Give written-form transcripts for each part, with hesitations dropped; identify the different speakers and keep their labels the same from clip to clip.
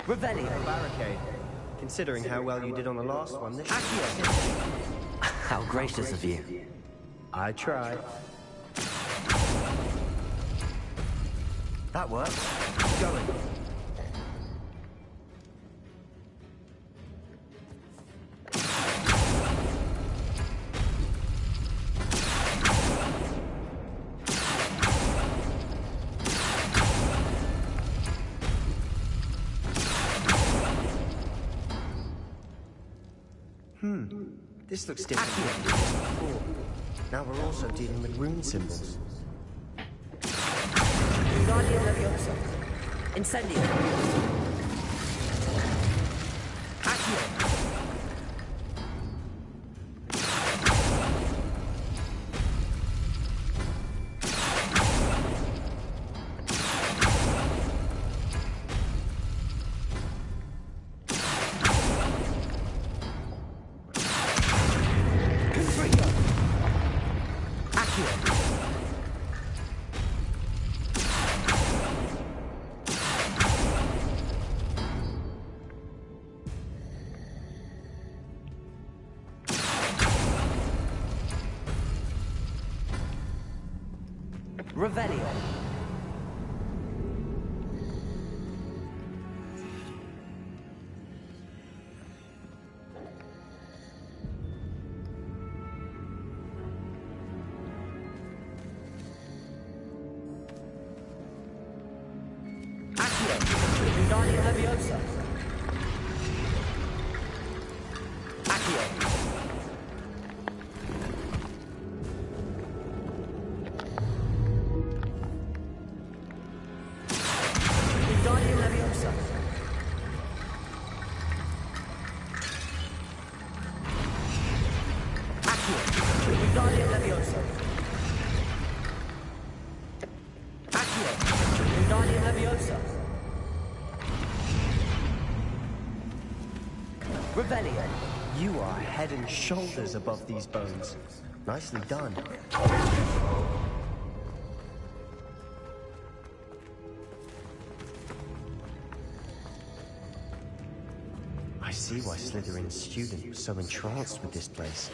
Speaker 1: Revelio.
Speaker 2: Barricade. Considering how well you did on the last one, this...
Speaker 1: Accio.
Speaker 3: How gracious of you.
Speaker 2: I tried.
Speaker 1: That works. Keep going.
Speaker 2: This looks different than before. Now we're also dealing with rune symbols.
Speaker 1: Guardian Leviosa. Incendio. Accio. Revelio. Accio. Guardian Leviosa. Accio. Guardian Leviosa. Accio. Guardian Leviosa. Revelio.
Speaker 2: You are head and shoulders above these bones. Nicely done. I see why Slytherin's student was so entranced with this place.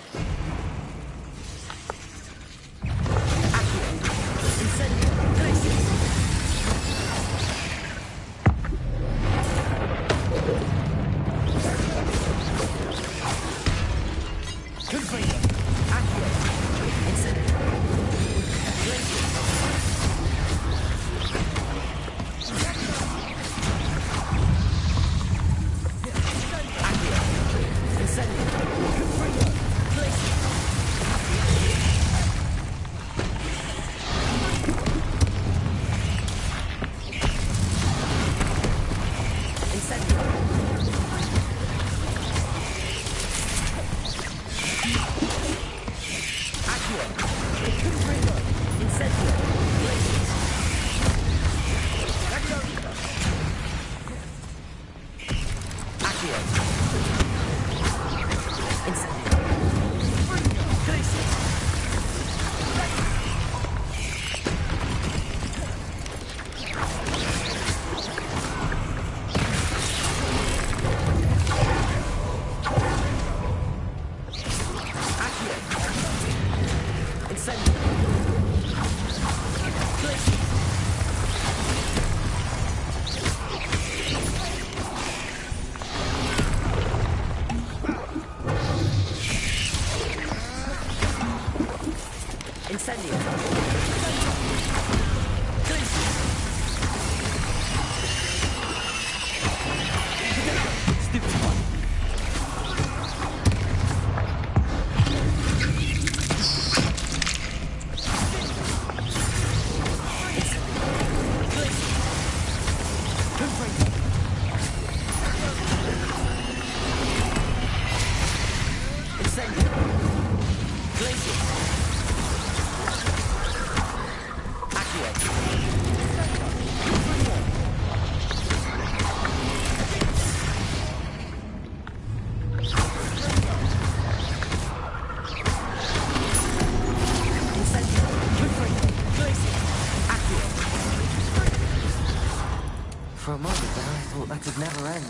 Speaker 1: For a moment there, I thought that could never end.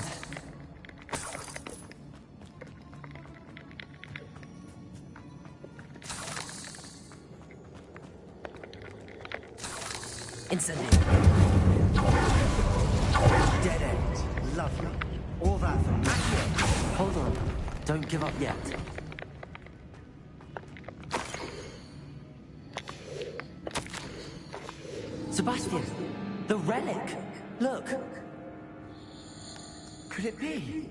Speaker 1: Incendio.
Speaker 2: Dead end. Lovely. All that for me.
Speaker 1: Hold on. Don't give up yet. Sebastian! The relic! Look! Could it be?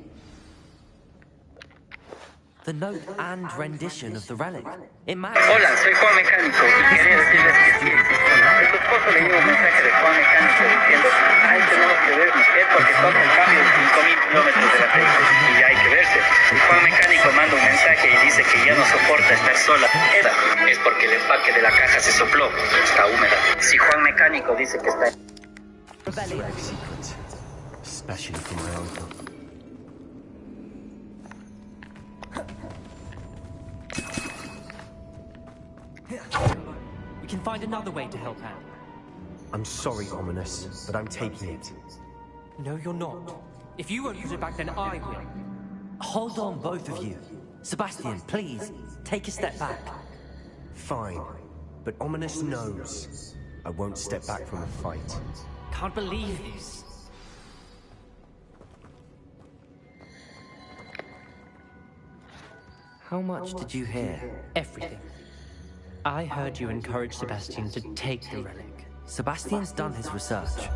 Speaker 1: The note and rendition of the relic. It matches.
Speaker 3: Hola, soy Juan Mecánico y quería decirles que sí. A tu esposo le llegó un mensaje de Juan Mecánico diciendo ahí tenemos que vernos, es porque toca el cambio de 5.000 kilómetros de la Texas y ya hay que verse. Juan Mecánico manda un mensaje y dice que ya no soporta estar sola. Es porque el empaque de la caja se sopló, está húmeda. Si Juan Mecánico dice que está...
Speaker 1: Rebellion.
Speaker 2: Secret. Especially for my uncle.
Speaker 4: We can find another way to help out.
Speaker 2: I'm sorry, Ominous, but I'm taking it.
Speaker 4: No, you're not. If you won't use it back, then I will.
Speaker 1: Hold on, both of you. Sebastian, please, take a step back.
Speaker 2: Fine, but Ominous knows I won't step back from a fight.
Speaker 4: Can't believe this.
Speaker 1: How much did you hear?
Speaker 4: Everything. I heard you encourage Sebastian to take the relic.
Speaker 1: Sebastian's done his research.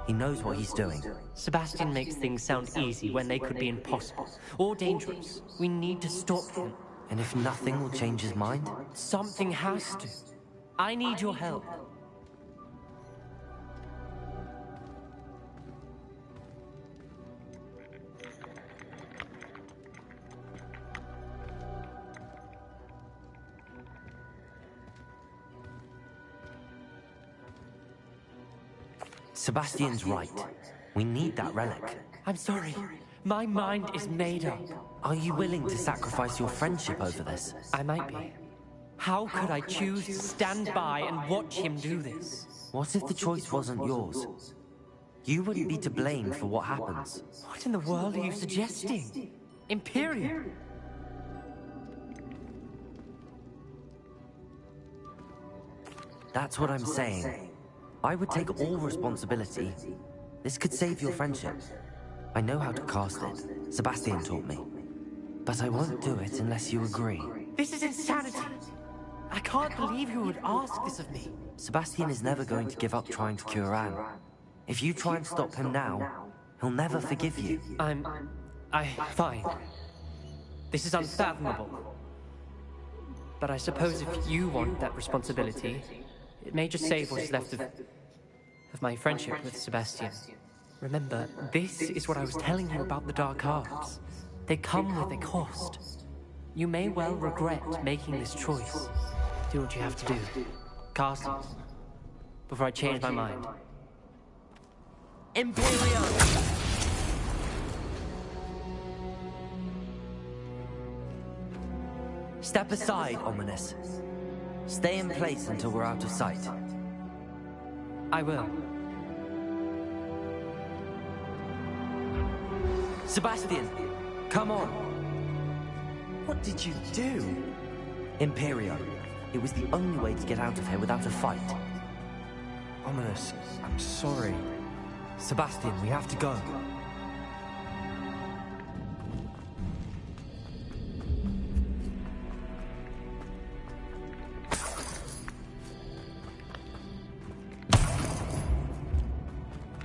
Speaker 1: He knows what he's doing.
Speaker 4: Sebastian makes things sound easy when they could be impossible or dangerous. We need to stop him.
Speaker 1: And if nothing will change his mind?
Speaker 4: Something has to. I need your help.
Speaker 1: Sebastian's right. We need that relic.
Speaker 4: I'm sorry. My mind is made up.
Speaker 1: Are you willing to sacrifice your friendship over this?
Speaker 4: I might be. How could I choose to stand by and watch him do this?
Speaker 1: What if the choice wasn't yours? You wouldn't be to blame for what happens.
Speaker 4: What in the world are you suggesting? Imperium?
Speaker 1: That's what I'm saying. I would take all responsibility. This could save your friendship. I know how to cast it. Sebastian taught me. But I won't do it unless you agree.
Speaker 4: This is insanity. I can't believe you would ask this of me.
Speaker 1: Sebastian is never going to give up trying to cure Anne. If you try and stop him now, he'll never forgive you.
Speaker 4: Fine. This is unfathomable. But I suppose if you want that responsibility, it may just save what's left of my friendship with Sebastian. Remember, this is what I was telling you about the Dark Arts. They come with a cost. You may well regret making this choice. Do what you have to do. Cast it. Before I change my mind.
Speaker 1: Imperium! Step aside, Ominous. Stay in place until we're out of sight.
Speaker 4: I will.
Speaker 1: Sebastian, come on.
Speaker 2: What did you do?
Speaker 1: Imperio. It was the only way to get out of here without a fight.
Speaker 2: Ominous, I'm sorry.
Speaker 1: Sebastian, we have to go.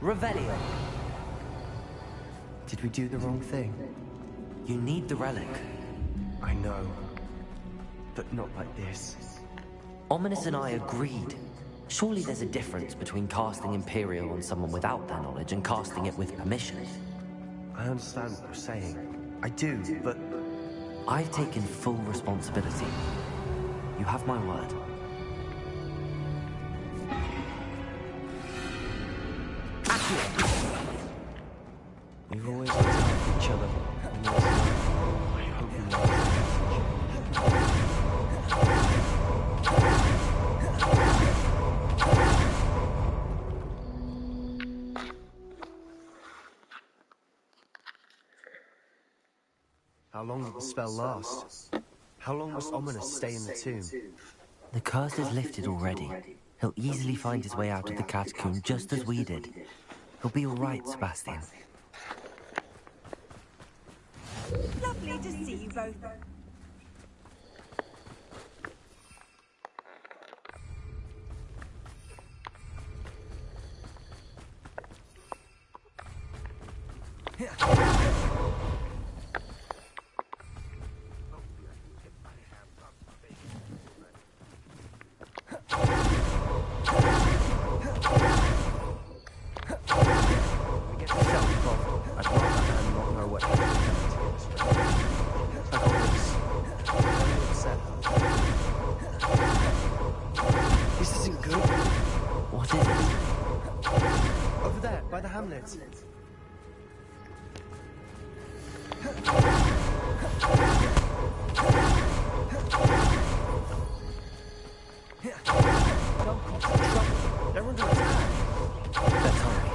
Speaker 1: Revelio.
Speaker 2: Did we do the wrong thing?
Speaker 1: You need the relic.
Speaker 2: I know. But not like this.
Speaker 1: Ominous and I agreed. Surely there's a difference between casting Imperial on someone without their knowledge and casting it with permission.
Speaker 2: I understand what you're saying. I do, but...
Speaker 1: I've taken full responsibility. You have my word.
Speaker 2: We've always protected each other. I hope we know. How long will the spell last? How long must Ominous stay in the tomb?
Speaker 1: The curse is lifted already. He'll easily find his way out of the catacomb just as we did. He'll be all right, Sebastian.
Speaker 5: Lovely to see you both.
Speaker 2: This isn't good.
Speaker 1: What is it?
Speaker 2: Over there, by the hamlet. They're under attack.
Speaker 1: Let's hurry.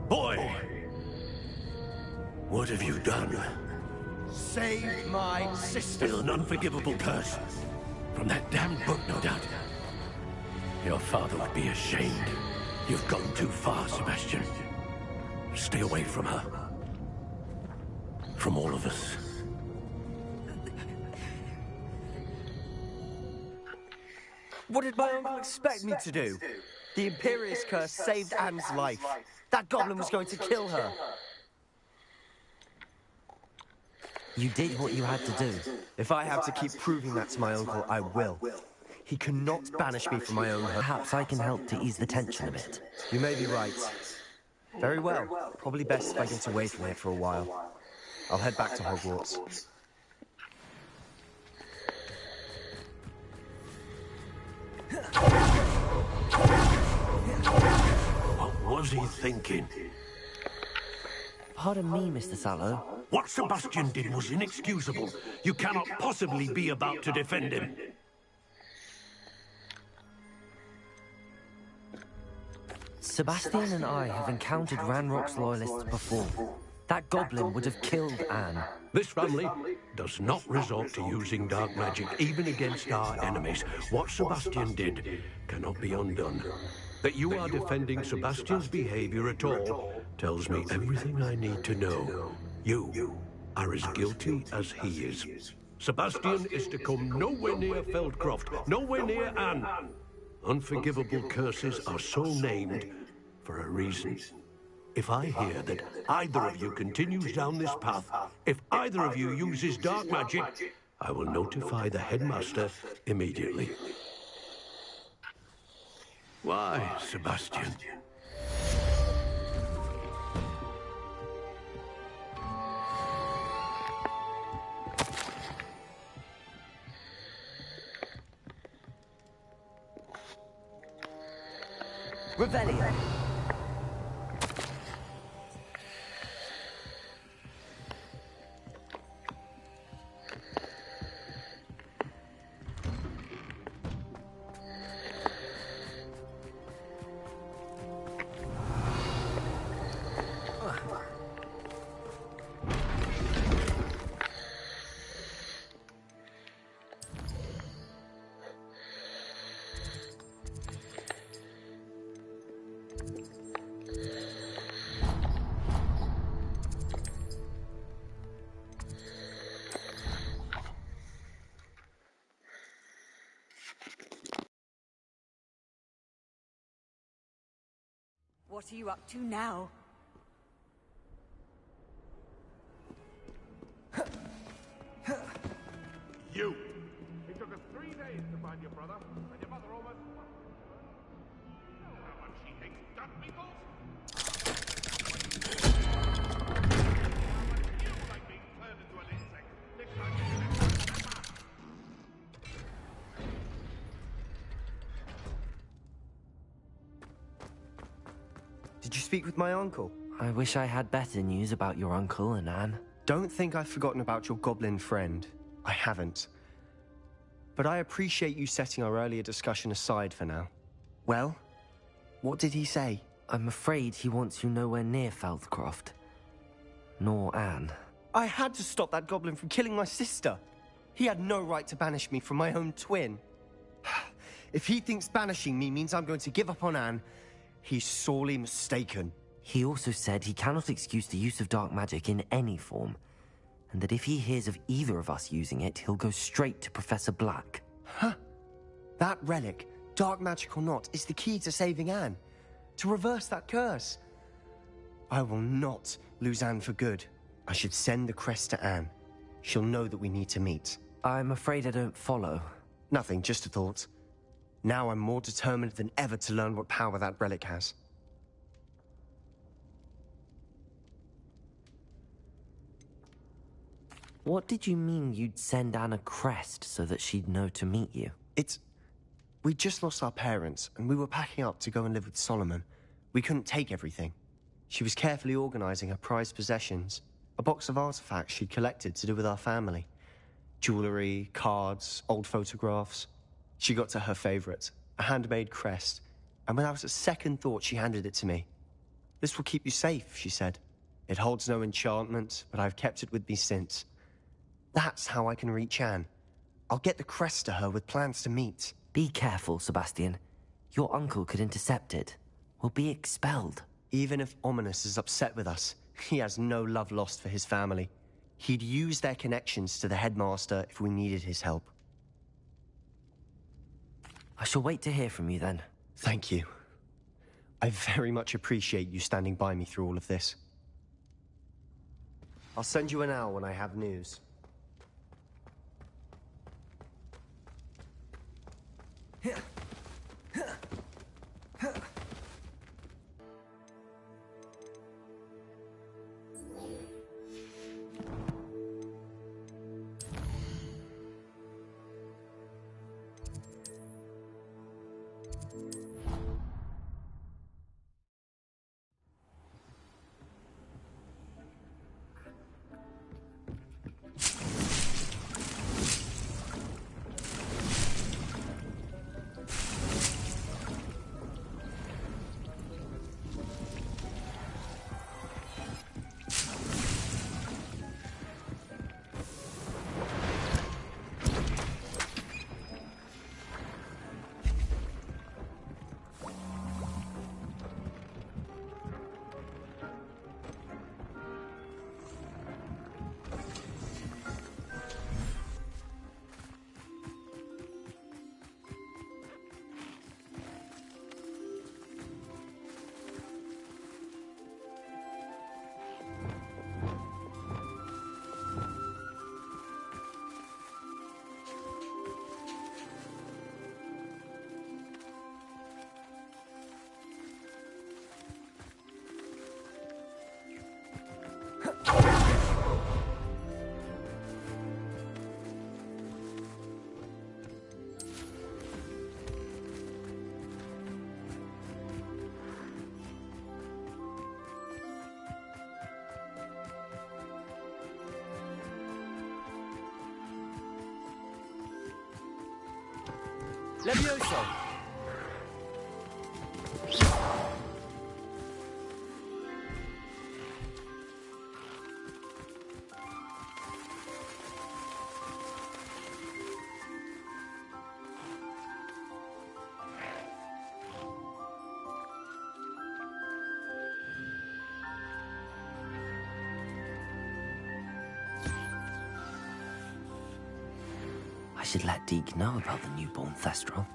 Speaker 6: Boy! What have you done?
Speaker 2: Save my sister.
Speaker 6: With an unforgivable curse. From that damned book, no doubt. Your father would be ashamed. You've gone too far, Sebastian. Stay away from her. From all of us.
Speaker 2: What did my uncle expect me to do? The Imperious curse saved Anne's life. That goblin was going to kill her.
Speaker 1: You did what you had to do.
Speaker 2: If I have to keep proving that to my uncle, I will. He cannot banish me from my own home.
Speaker 1: Perhaps I can help to ease the tension a bit.
Speaker 2: You may be right. Very well. Probably best if I get away from here for a while. I'll head back to Hogwarts.
Speaker 6: What was he thinking?
Speaker 1: Pardon me, Mr. Sallow.
Speaker 6: What Sebastian did was inexcusable. You cannot possibly be about to defend him.
Speaker 1: Sebastian and I have encountered Ranrock's loyalists before. That goblin would have killed Anne.
Speaker 6: This family does not resort to using dark magic even against our enemies. What Sebastian did cannot be undone. That you are defending Sebastian's behavior at all tells me everything I need to know. You are as guilty as he is. Sebastian is to come nowhere near Feldcroft, nowhere near Anne. Unforgivable curses are so named for a reason. If I hear that either of you continues down this path, if either of you uses dark magic, I will notify the headmaster immediately. Why, Sebastian?
Speaker 2: Revelio.
Speaker 5: What are you up to now?
Speaker 7: You! It took us 3 days to find your brother, and your mother almost... You know how much she hates duck meatballs? How much you like being turned into an insect? Next time you do that.
Speaker 2: Did you speak with my uncle?
Speaker 1: I wish I had better news about your uncle and Anne.
Speaker 2: Don't think I've forgotten about your goblin friend. I haven't. But I appreciate you setting our earlier discussion aside for now. Well, what did he say?
Speaker 1: I'm afraid he wants you nowhere near Feldcroft. Nor Anne.
Speaker 2: I had to stop that goblin from killing my sister. He had no right to banish me from my own twin. If he thinks banishing me means I'm going to give up on Anne, he's sorely mistaken.
Speaker 1: He also said he cannot excuse the use of dark magic in any form, and that if he hears of either of us using it, he'll go straight to Professor Black.
Speaker 2: Huh? That relic, dark magic or not, is the key to saving Anne. To reverse that curse. I will not lose Anne for good. I should send the crest to Anne. She'll know that we need to meet.
Speaker 1: I'm afraid I don't follow.
Speaker 2: Nothing, just a thought. Now I'm more determined than ever to learn what power that relic has.
Speaker 1: What did you mean you'd send Anne a crest so that she'd know to meet you?
Speaker 2: We just lost our parents, and we were packing up to go and live with Solomon. We couldn't take everything. She was carefully organizing her prized possessions, a box of artifacts she'd collected to do with our family. Jewelry, cards, old photographs. She got to her favorite, a handmade crest, and without a second thought, she handed it to me. This will keep you safe, she said. It holds no enchantment, but I've kept it with me since. That's how I can reach Anne. I'll get the crest to her with plans to meet.
Speaker 1: Be careful, Sebastian. Your uncle could intercept it. We'll be expelled.
Speaker 2: Even if Ominous is upset with us, he has no love lost for his family. He'd use their connections to the headmaster if we needed his help.
Speaker 1: I shall wait to hear from you then.
Speaker 2: Thank you. I very much appreciate you standing by me through all of this. I'll send you an owl when I have news.
Speaker 8: Levioso!
Speaker 1: I should let Deke know about the newborn Thestral.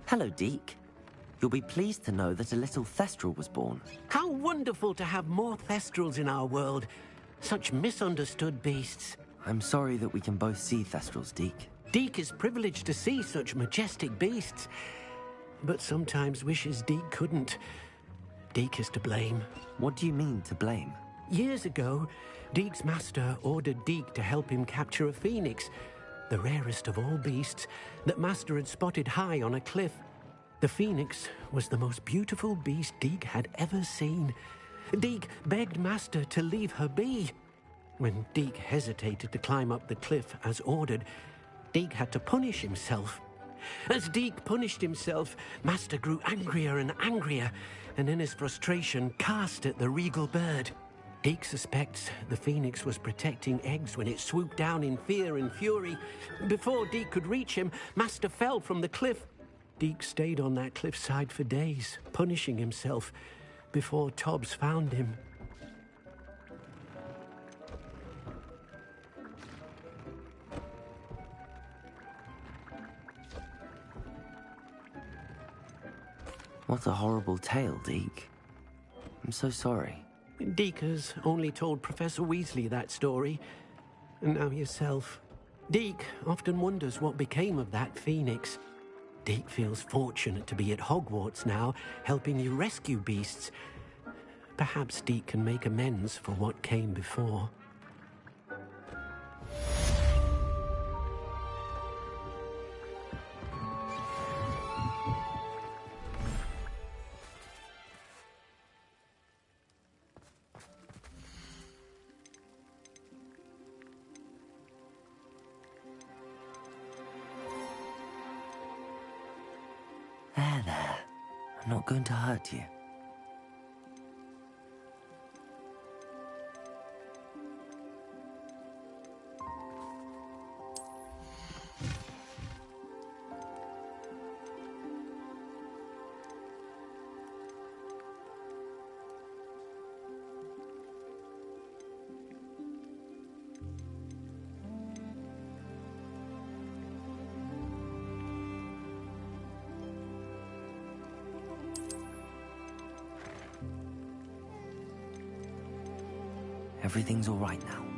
Speaker 1: Hello, Deke. You'll be pleased to know that a little Thestral was born.
Speaker 6: How wonderful to have more Thestrals in our world. Such misunderstood beasts.
Speaker 1: I'm sorry that we can both see Thestrals, Deke.
Speaker 6: Deke is privileged to see such majestic beasts, but sometimes wishes Deke couldn't. Deke is to blame.
Speaker 1: What do you mean, to blame?
Speaker 6: Years ago, Deke's master ordered Deke to help him capture a phoenix, the rarest of all beasts, that master had spotted high on a cliff. The phoenix was the most beautiful beast Deke had ever seen. Deke begged master to leave her be. When Deke hesitated to climb up the cliff as ordered, Deke had to punish himself. As Deke punished himself, master grew angrier and angrier, and in his frustration cast at the regal bird. Deke suspects the phoenix was protecting eggs when it swooped down in fear and fury. Before Deke could reach him, master fell from the cliff. Deke stayed on that cliffside for days, punishing himself, before Tobbs found him.
Speaker 1: What a horrible tale, Deke. I'm so sorry.
Speaker 6: Deke has only told Professor Weasley that story, and now yourself. Deke often wonders what became of that phoenix. Deke feels fortunate to be at Hogwarts now, helping you rescue beasts. Perhaps Deke can make amends for what came before.
Speaker 1: There. I'm not going to hurt you. Everything's all right now.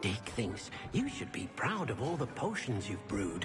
Speaker 6: Dick thinks you should be proud of all the potions you've brewed.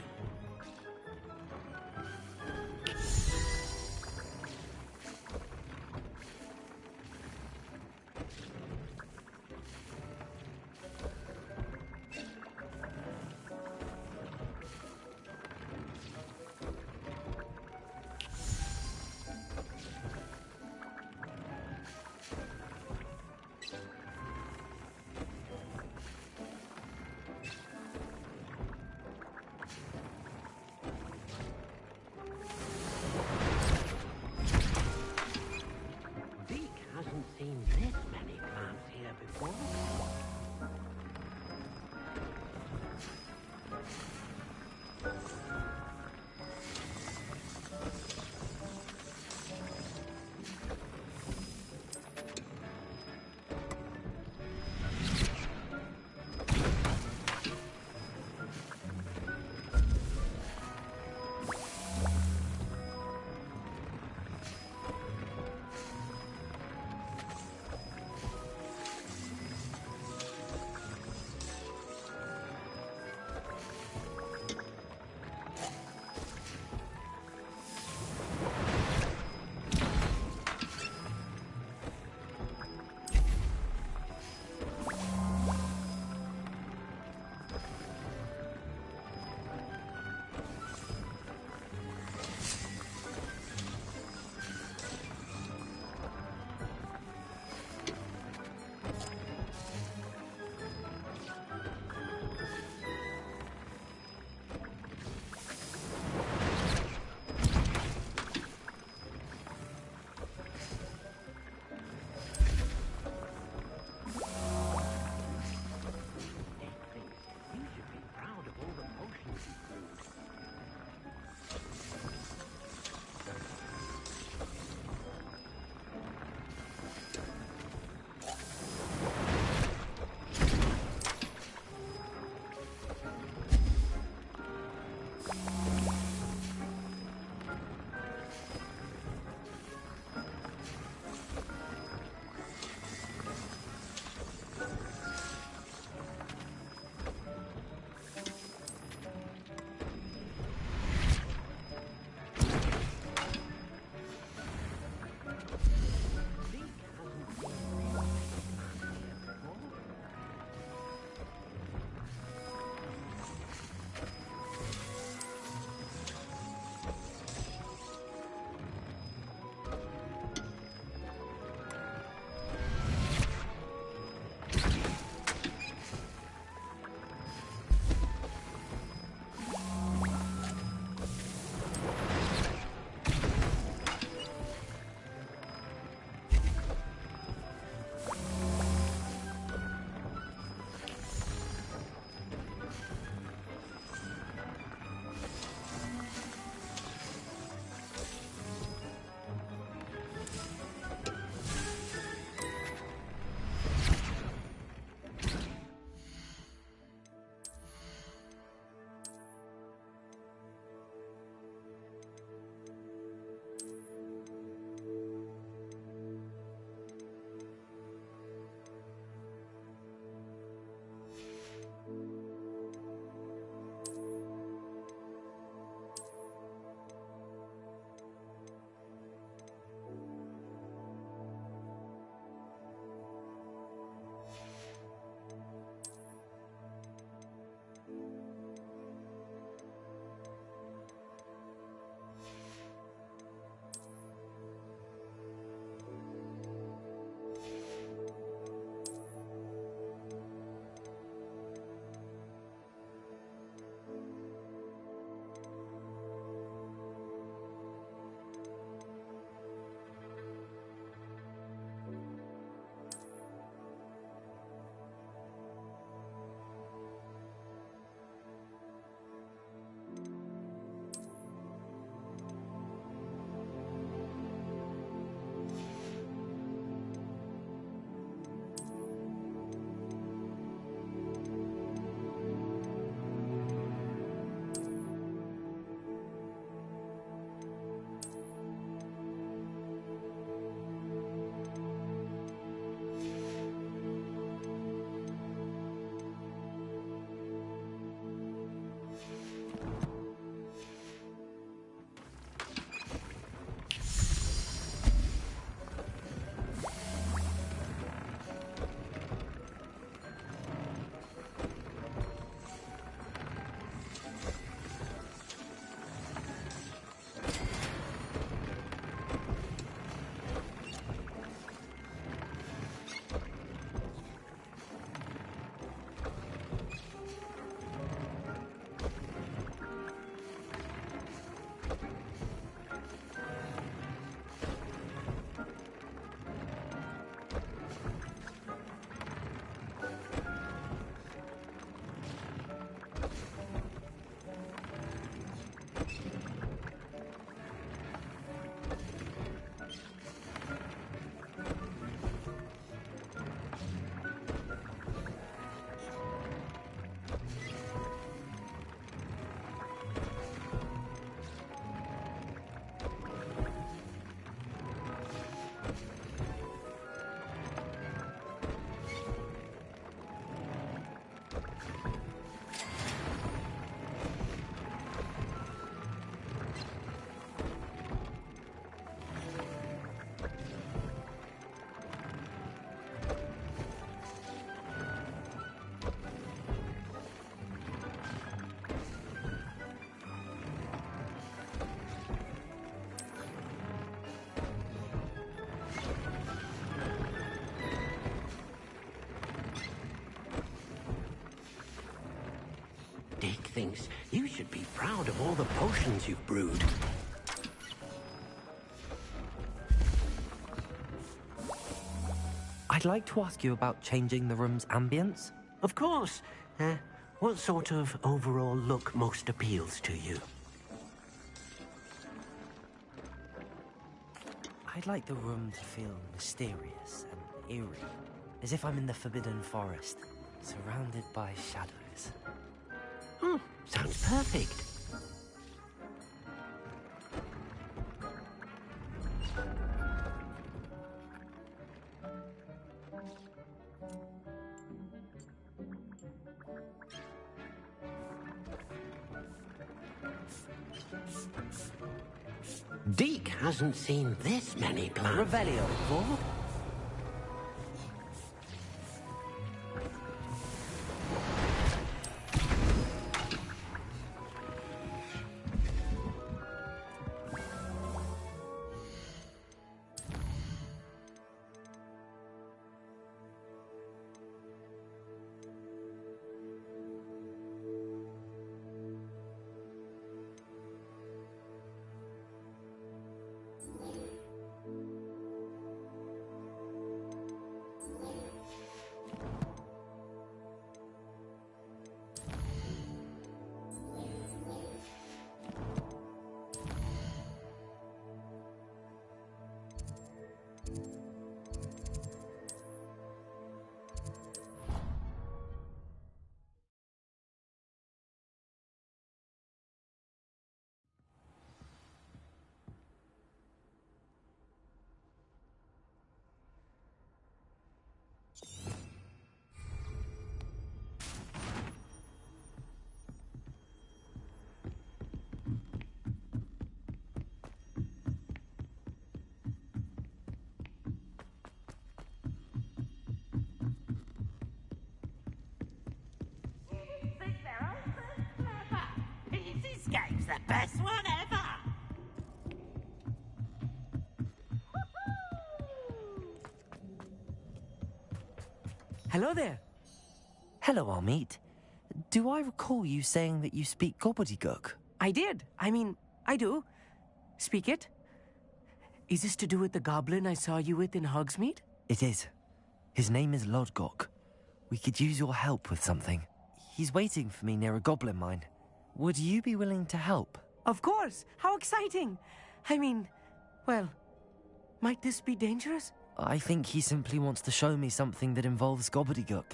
Speaker 6: Dick thinks you should be proud of all the potions you've brewed.
Speaker 1: I'd like to ask you about changing the room's ambience.
Speaker 6: Of course. What sort of overall look most appeals to you?
Speaker 1: I'd like the room to feel mysterious and eerie, as if I'm in the Forbidden Forest, surrounded by shadows.
Speaker 6: Sounds perfect. Deke hasn't seen this many plants.
Speaker 1: Revelio, Lord.
Speaker 8: This game's the best one ever!
Speaker 4: Hello there.
Speaker 1: Hello, Amit. Do I recall you saying that you speak gobbledygook?
Speaker 4: I did. I do. Speak it. Is this to do with the goblin I saw you with in Hogsmeade?
Speaker 1: It is. His name is Lodgok. We could use your help with something. He's waiting for me near a goblin mine. Would you be willing to help?
Speaker 4: Of course. How exciting. Well, might this be dangerous?
Speaker 1: I think he simply wants to show me something that involves gobbledygook.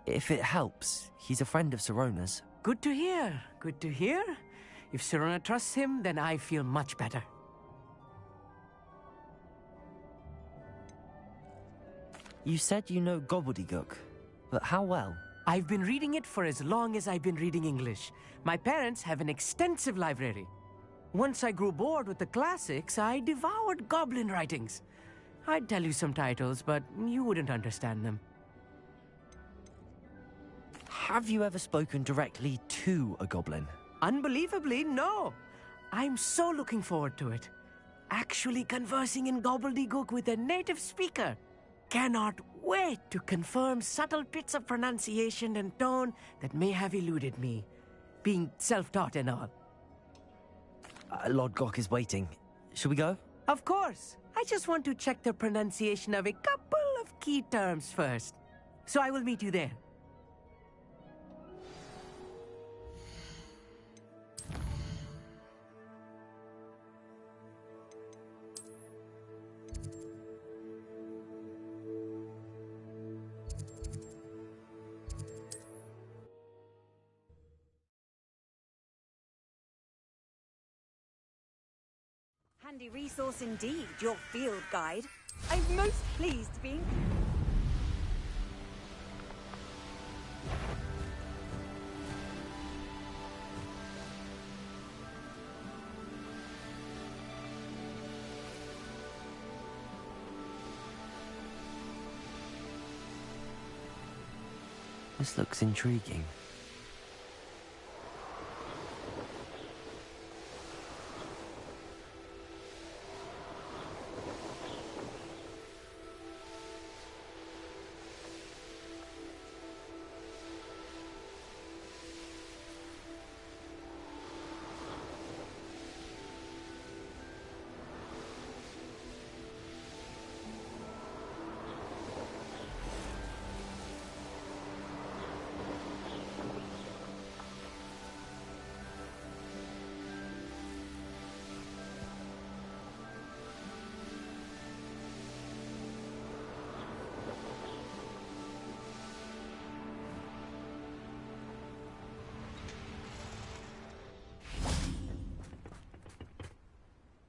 Speaker 1: If it helps, he's a friend of Sirona's.
Speaker 4: Good to hear. Good to hear. If Sirona trusts him, then I feel much better.
Speaker 1: You said you know gobbledygook, but how well?
Speaker 9: I've been reading it for as long as I've been reading English. My parents have an extensive library. Once I grew bored with the classics, I devoured goblin writings. I'd tell you some titles, but you wouldn't understand them.
Speaker 1: Have you ever spoken directly to a goblin?
Speaker 9: Unbelievably, no. I'm so looking forward to it. Actually conversing in gobbledygook with a native speaker. Cannot wait to confirm subtle bits of pronunciation and tone that may have eluded me, being self-taught and all.
Speaker 1: Lord Gok is waiting. Shall we go?
Speaker 9: Of course. I just want to check the pronunciation of a couple of key terms first. So I will meet you there.
Speaker 5: Handy resource indeed, your field guide. I'm most pleased to be...
Speaker 1: This looks intriguing.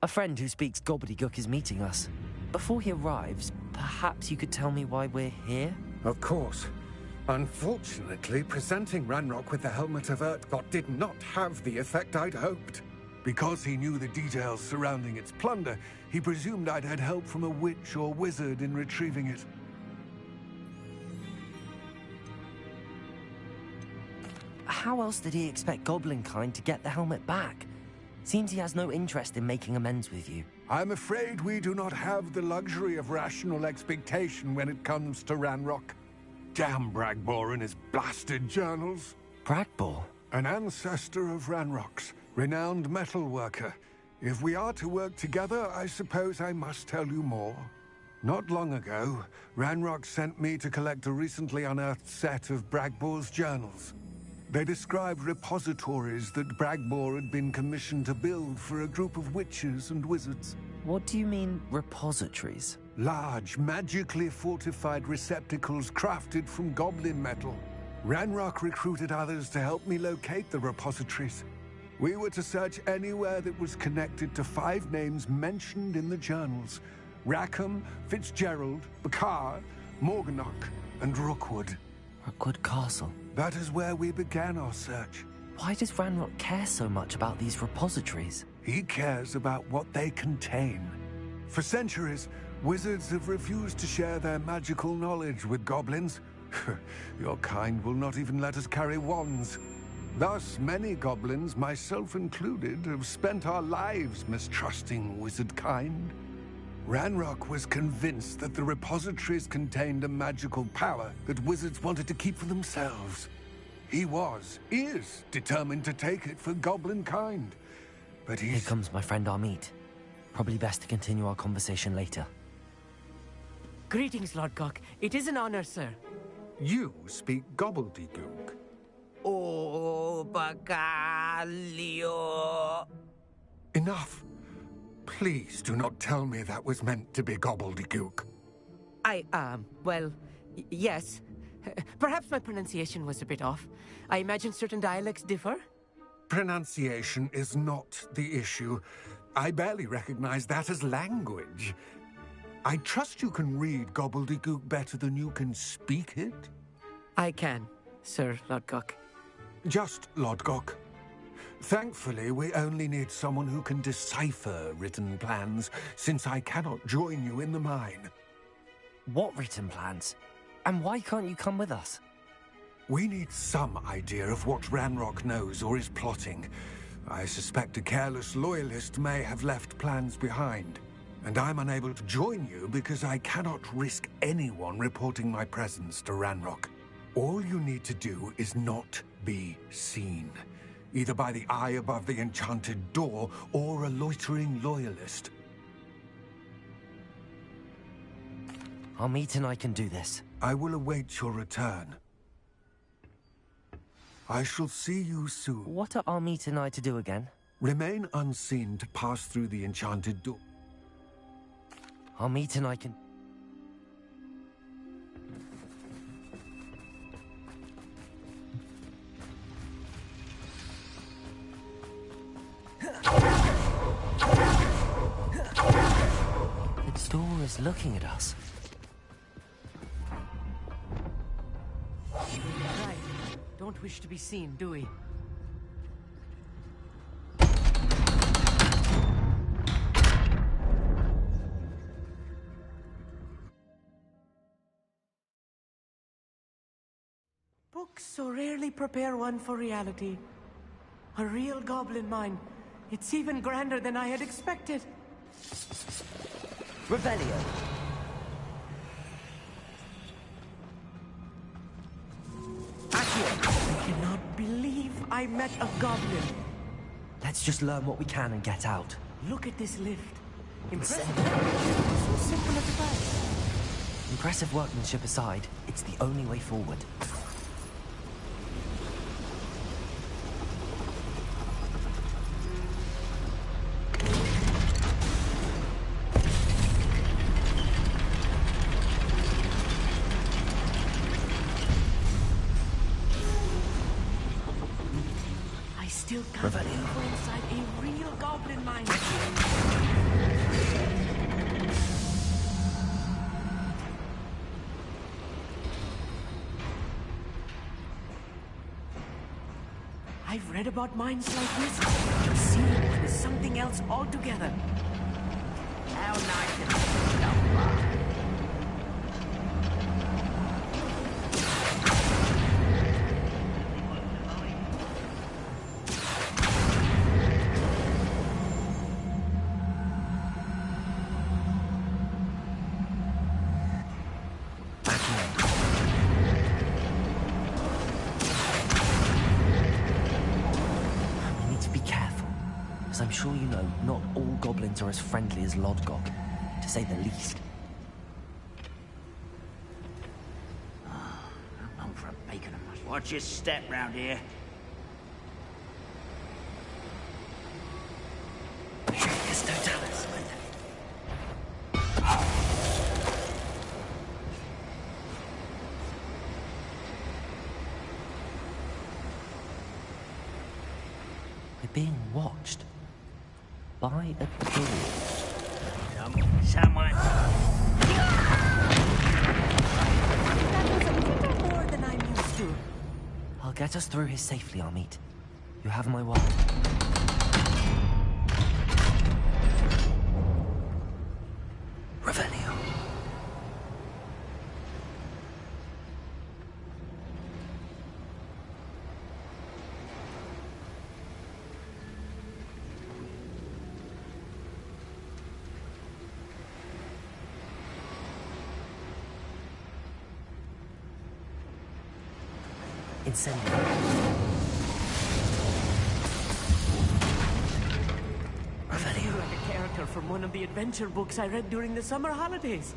Speaker 1: A friend who speaks gobbledygook is meeting us. Before he arrives, perhaps you could tell me why we're here?
Speaker 10: Of course. Unfortunately, presenting Ranrock with the Helmet of Urtkot did not have the effect I'd hoped. Because he knew the details surrounding its plunder, he presumed I'd had help from a witch or wizard in retrieving it.
Speaker 1: How else did he expect Goblinkind to get the helmet back? Seems he has no interest in making amends with you.
Speaker 10: I'm afraid we do not have the luxury of rational expectation when it comes to Ranrock. Damn Bragbor and his blasted journals.
Speaker 1: Bragbor?
Speaker 10: An ancestor of Ranrock's, renowned metalworker. If we are to work together, I suppose I must tell you more. Not long ago, Ranrock sent me to collect a recently unearthed set of Bragbor's journals. They described repositories that Bragbor had been commissioned to build for a group of witches and wizards.
Speaker 1: What do you mean, repositories?
Speaker 10: Large, magically fortified receptacles crafted from goblin metal. Ranrock recruited others to help me locate the repositories. We were to search anywhere that was connected to 5 names mentioned in the journals: Rackham, Fitzgerald, Bakar, Morganach, and Rookwood.
Speaker 1: Rookwood Castle?
Speaker 10: That is where we began our search.
Speaker 1: Why does Ranrock care so much about these repositories?
Speaker 10: He cares about what they contain. For centuries, wizards have refused to share their magical knowledge with goblins. Your kind will not even let us carry wands. Thus, many goblins, myself included, have spent our lives mistrusting wizard kind. Ranrock was convinced that the repositories contained a magical power that wizards wanted to keep for themselves. He is determined to take it for goblin kind. But
Speaker 1: Here comes my friend Amit. Probably best to continue our conversation later.
Speaker 9: Greetings, Lord Gok. It is an honor, sir.
Speaker 10: You speak gobbledygook.
Speaker 8: Oh, Bacalio.
Speaker 10: Enough. Please do not tell me that was meant to be gobbledygook.
Speaker 9: Well, yes. Perhaps my pronunciation was a bit off. I imagine certain dialects differ?
Speaker 10: Pronunciation is not the issue. I barely recognize that as language. I trust you can read gobbledygook better than you can speak it?
Speaker 9: I can. Sir Lodgok.
Speaker 10: Just Lodgok. Thankfully, we only need someone who can decipher written plans, since I cannot join you in the mine.
Speaker 1: What written plans? And why can't you come with us?
Speaker 10: We need some idea of what Ranrock knows or is plotting. I suspect a careless loyalist may have left plans behind. And I'm unable to join you because I cannot risk anyone reporting my presence to Ranrock. All you need to do is not be seen. Either by the eye above the enchanted door, or a loitering loyalist.
Speaker 1: Armit and I can do this.
Speaker 10: I will await your return. I shall see you soon.
Speaker 1: What are Armit and I to do again?
Speaker 10: Remain unseen to pass through the enchanted door.
Speaker 1: Armit and I can... The door is looking at us.
Speaker 9: Right. Don't wish to be seen, do we? Books so rarely prepare one for reality. A real goblin mine. It's even grander than I had expected.
Speaker 1: Revelio.
Speaker 9: I cannot believe I met a goblin.
Speaker 1: Let's just learn what we can and get out.
Speaker 9: Look at this lift. Impressive. So simple at first.
Speaker 1: Impressive workmanship aside, it's the only way forward.
Speaker 9: Still can't believe we're inside a real goblin mine. I've read about mines like this, but seeing one is something else altogether.
Speaker 8: How nice of you to stop by.
Speaker 1: I'm sure you know, not all goblins are as friendly as Lodgok, to say the least.
Speaker 8: I'm known for a bacon and mushroom. Watch your step round here.
Speaker 1: Yes, no talents. We're being watched. By a door.
Speaker 8: Someone.
Speaker 9: That was a little more than I'm used to.
Speaker 1: I'll get us through here safely, Armit. You have my word. Revelio. Incendio.
Speaker 9: You're like a character from one of the adventure books I read during the summer holidays.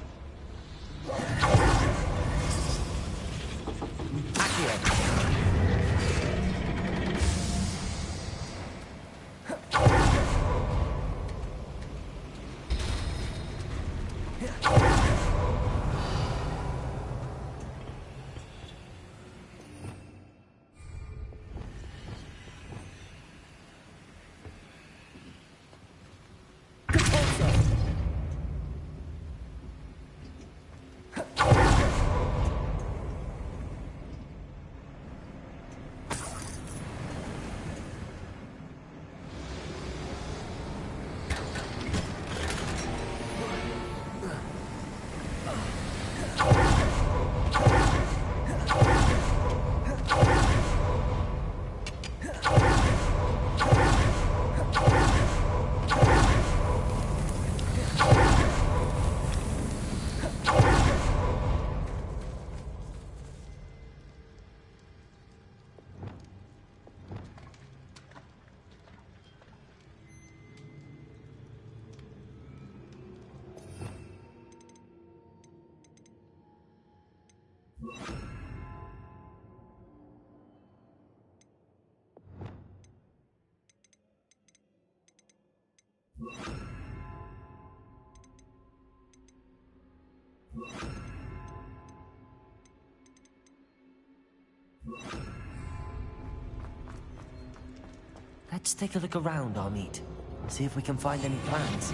Speaker 1: Let's take a look around our meet. See if we can find any plans.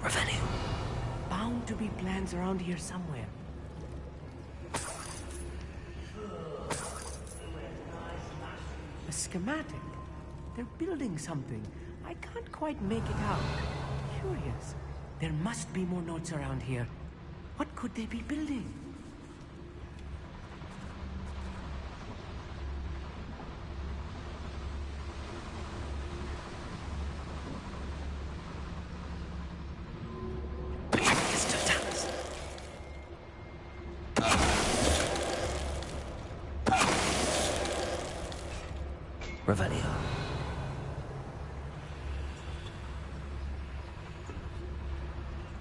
Speaker 1: Revenue.
Speaker 9: Bound to be plans around here somewhere. A schematic. They're building something. I can't quite make it out. Curious. There must be more notes around here. What could they be building?
Speaker 1: Revelio.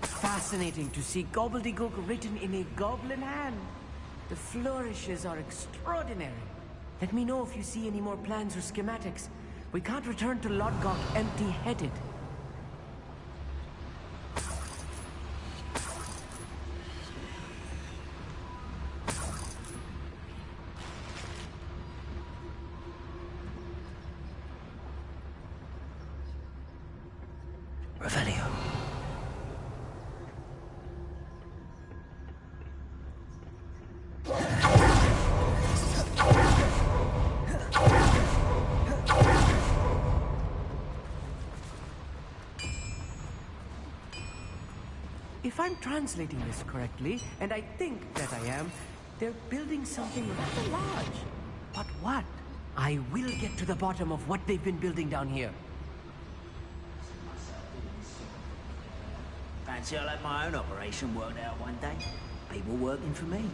Speaker 9: Fascinating to see gobbledygook written in a goblin hand. The flourishes are extraordinary. Let me know if you see any more plans or schematics. We can't return to Lodgok empty-headed.
Speaker 1: Revelio.
Speaker 9: If I'm translating this correctly, and I think that I am, they're building something rather large. But what? I will get to the bottom of what they've been building down here.
Speaker 8: Fancy I'll have my own operation worked out one day. People working for me.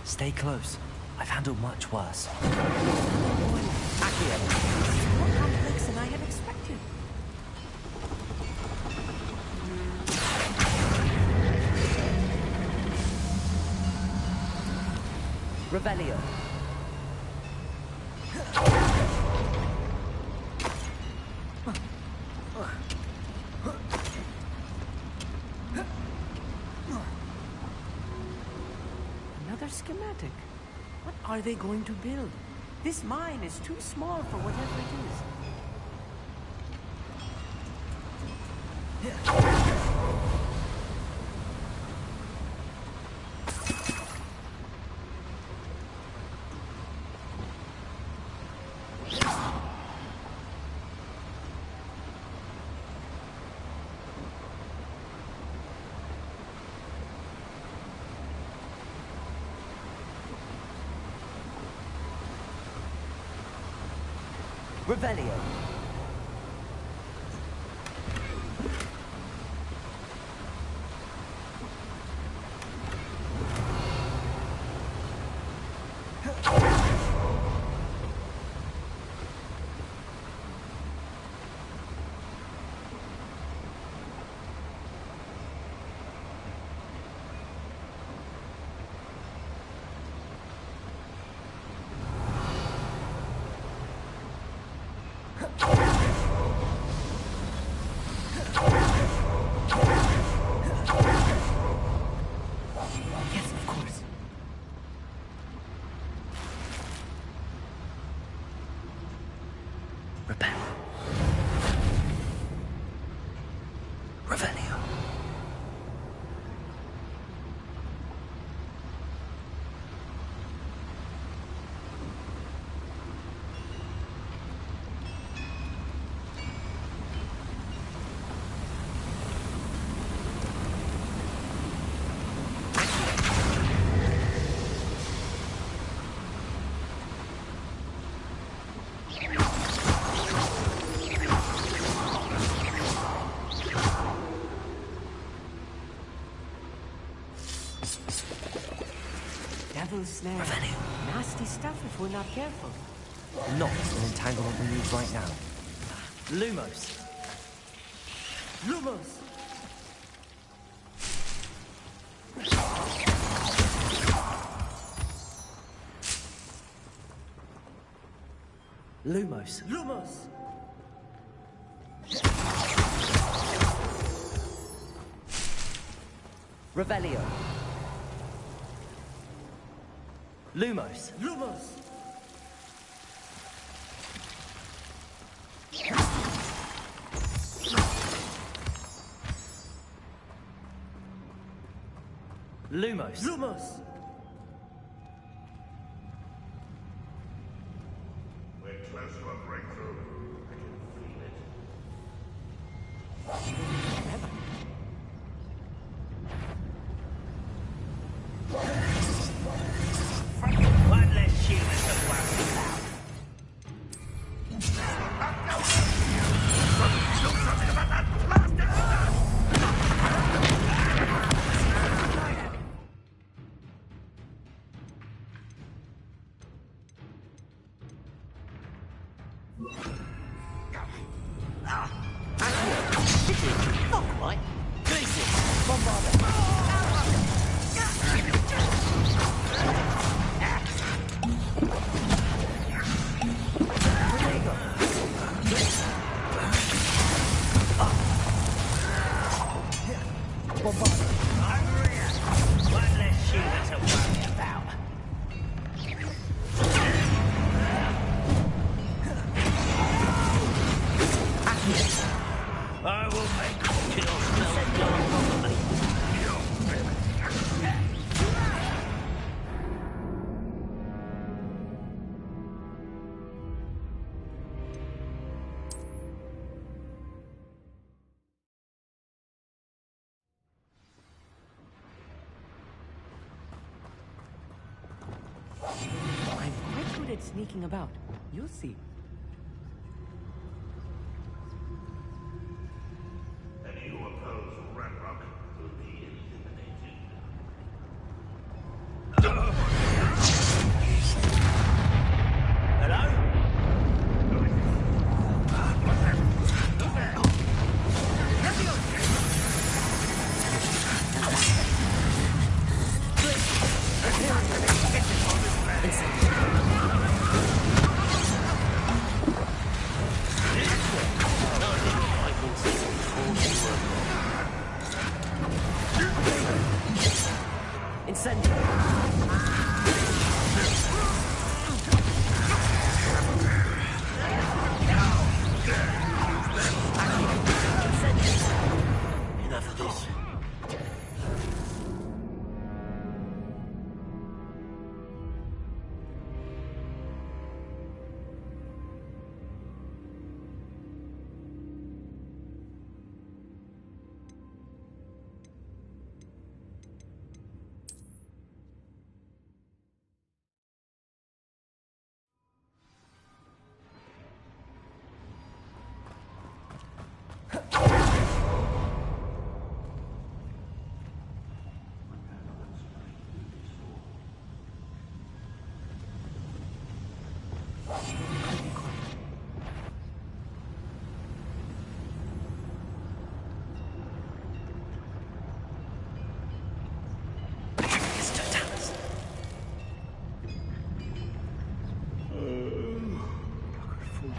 Speaker 1: Stay close. I've handled much worse.
Speaker 9: More complex than I had expected.
Speaker 1: Revelio.
Speaker 9: Another schematic. What are they going to build? This mine is too small for whatever it is.
Speaker 1: Revelio.
Speaker 9: Yes, of course.
Speaker 1: Repel. Revelio.
Speaker 9: devil's snare. Nasty stuff if we're not careful.
Speaker 1: Not an entanglement we need right now.
Speaker 4: Lumos.
Speaker 9: Lumos!
Speaker 4: Lumos.
Speaker 9: Lumos!
Speaker 1: Revelio.
Speaker 4: Lumos.
Speaker 9: Lumos!
Speaker 4: Lumos.
Speaker 9: Lumos!
Speaker 7: We're close to a breakthrough. I can feel it.
Speaker 8: One less human to worry about. One less human to worry about. I will make kill smell blood.
Speaker 9: I'm quite good at sneaking about. You'll see.
Speaker 7: Any who oppose Ragnarok will be eliminated.
Speaker 8: Hello? Enough of this.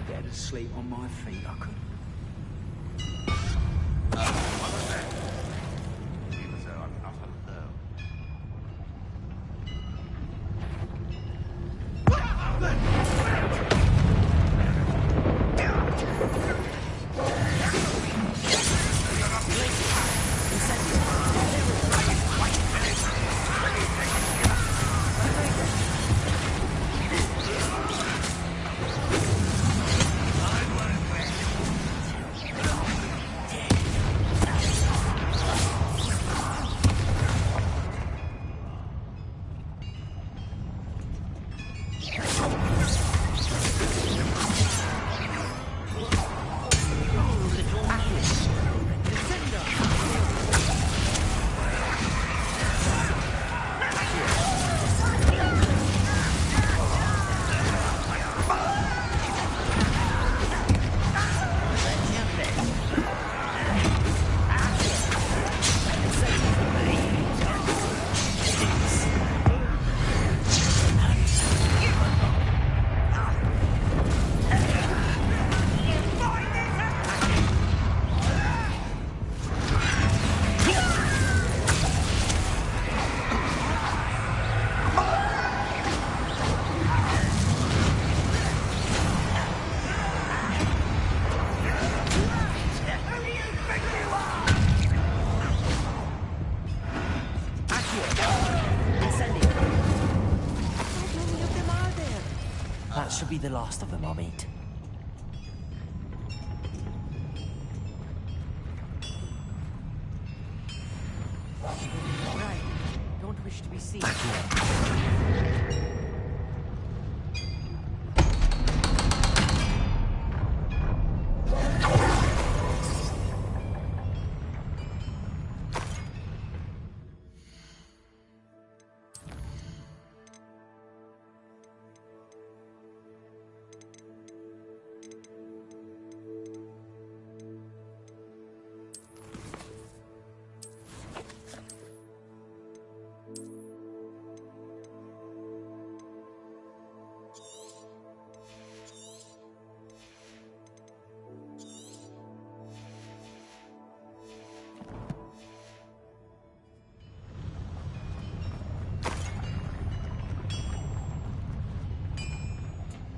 Speaker 8: Dead asleep on my feet, I could.
Speaker 7: Even though I'm not alone.
Speaker 1: should be the last of them I'll meet.
Speaker 9: Right. Don't wish to be seen.
Speaker 1: Back here.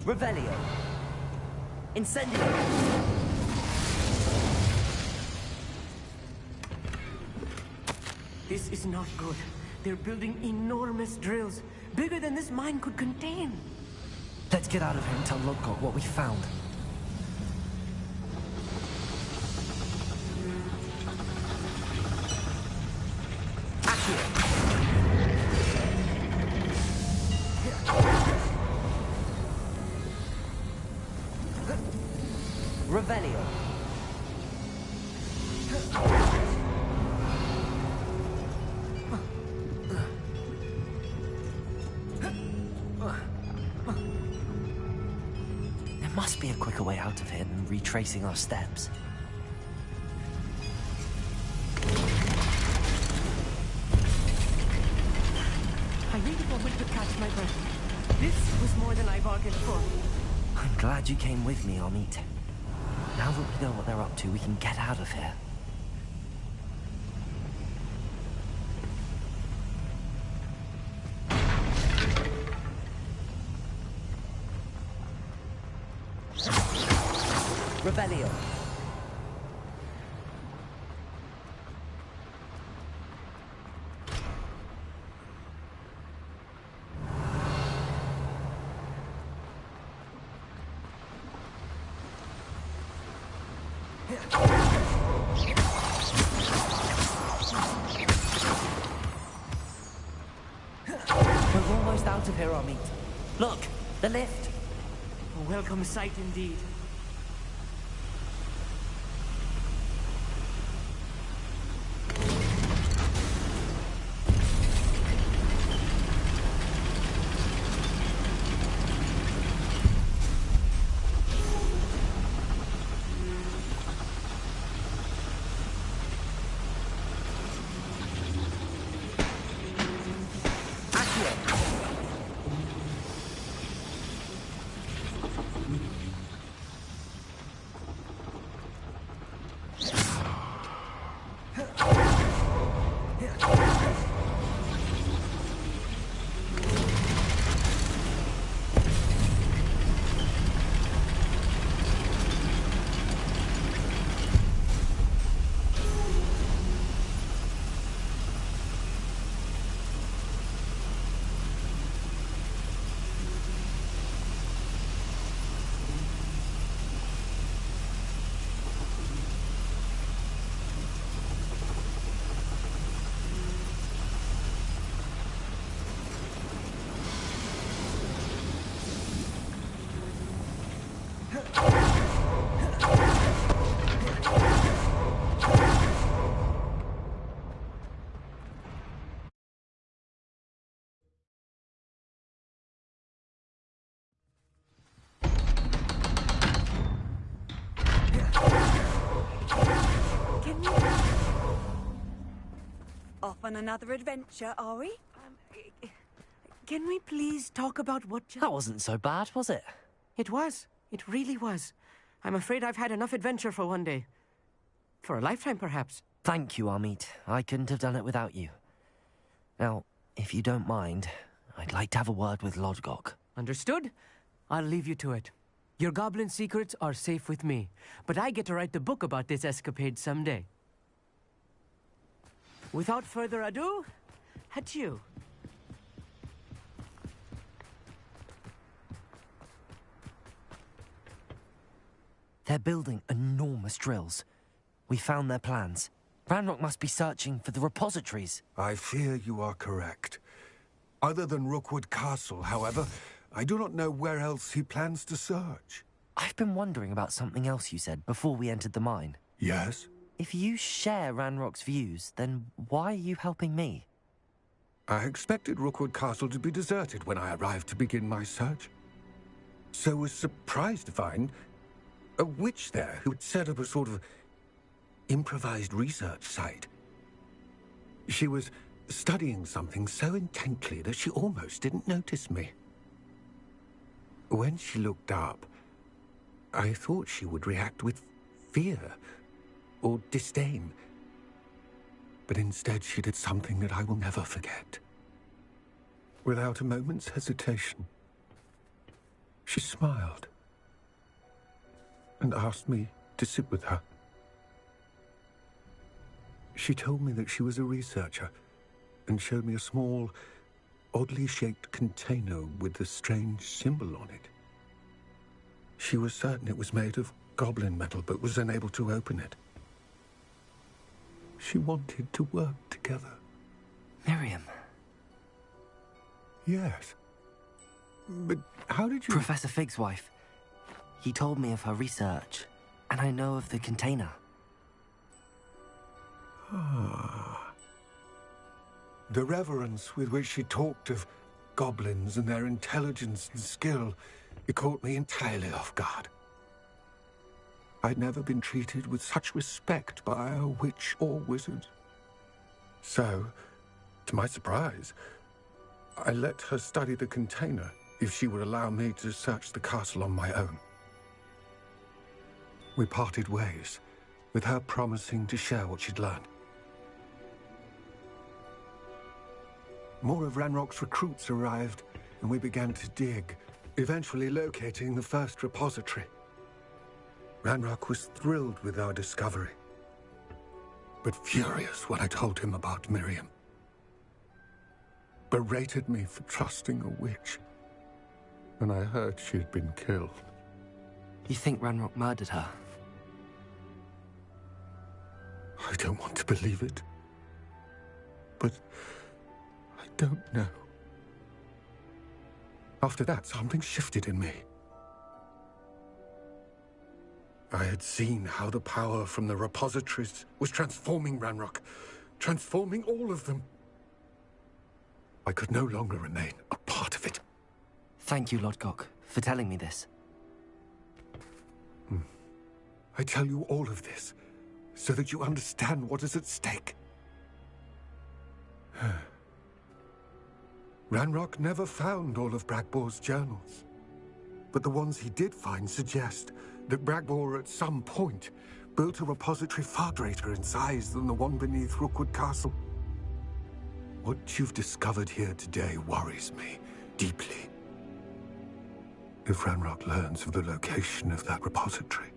Speaker 1: Revelio. Incendio.
Speaker 9: This is not good. They're building enormous drills, bigger than this mine could contain.
Speaker 1: Let's get out of here and tell Lodgok what we found. Revelio. There must be a quicker way out of here than retracing our steps.
Speaker 9: I need a moment to catch my breath. This was more than I bargained for.
Speaker 1: I'm glad you came with me, Amit. Now that we know what they're up to, we can get out of here. Revelio. We're almost out of here, Amit. Look, the lift.
Speaker 9: A welcome sight indeed.
Speaker 5: Off on another adventure, are we?
Speaker 9: Can we please talk about what just...
Speaker 1: That wasn't so bad, was it?
Speaker 9: It was. It really was. I'm afraid I've had enough adventure for one day. For a lifetime, perhaps.
Speaker 1: Thank you, Amit. I couldn't have done it without you. Now, if you don't mind, I'd like to have a word with Lodgok.
Speaker 9: Understood? I'll leave you to it. Your goblin secrets are safe with me, but I get to write the book about this escapade someday. Without further ado, adieu.
Speaker 1: They're building enormous drills. We found their plans. Ranrock must be searching for the repositories.
Speaker 10: I fear you are correct. Other than Rookwood Castle, however, I do not know where else he plans to search.
Speaker 1: I've been wondering about something else you said before we entered the mine.
Speaker 10: Yes?
Speaker 1: If you share Ranrock's views, then why are you helping me?
Speaker 10: I expected Rookwood Castle to be deserted when I arrived to begin my search. So was surprised to find a witch there who had set up a sort of improvised research site. She was studying something so intently that she almost didn't notice me. When she looked up, I thought she would react with fear or disdain. But instead she did something that I will never forget. Without a moment's hesitation, she smiled and asked me to sit with her. She told me that she was a researcher and showed me a small, oddly shaped container with a strange symbol on it. She was certain it was made of goblin metal, but was unable to open it. She wanted to work together.
Speaker 1: Miriam.
Speaker 10: Yes. But how did you...
Speaker 1: Professor Fig's wife. He told me of her research, and I know of the container.
Speaker 10: Ah. The reverence with which she talked of goblins and their intelligence and skill, it caught me entirely off guard. I'd never been treated with such respect by a witch or wizard. So, to my surprise, I let her study the container if she would allow me to search the castle on my own. We parted ways, with her promising to share what she'd learned. More of Ranrock's recruits arrived, and we began to dig, eventually locating the first repository. Ranrock was thrilled with our discovery, but furious when I told him about Miriam. Berated me for trusting a witch when I heard she had been killed.
Speaker 1: You think Ranrock murdered her?
Speaker 10: I don't want to believe it, but I don't know. After that, something shifted in me. I had seen how the power from the repositories was transforming Ranrock, transforming all of them. I could no longer remain a part of it.
Speaker 1: Thank you, Lodgok, for telling me this.
Speaker 10: I tell you all of this so that you understand what is at stake. Ranrock never found all of Bragbor's journals, but the ones he did find suggest that Bragbor at some point built a repository far greater in size than the one beneath Rookwood Castle. What you've discovered here today worries me deeply. If Ranrock learns of the location of that repository,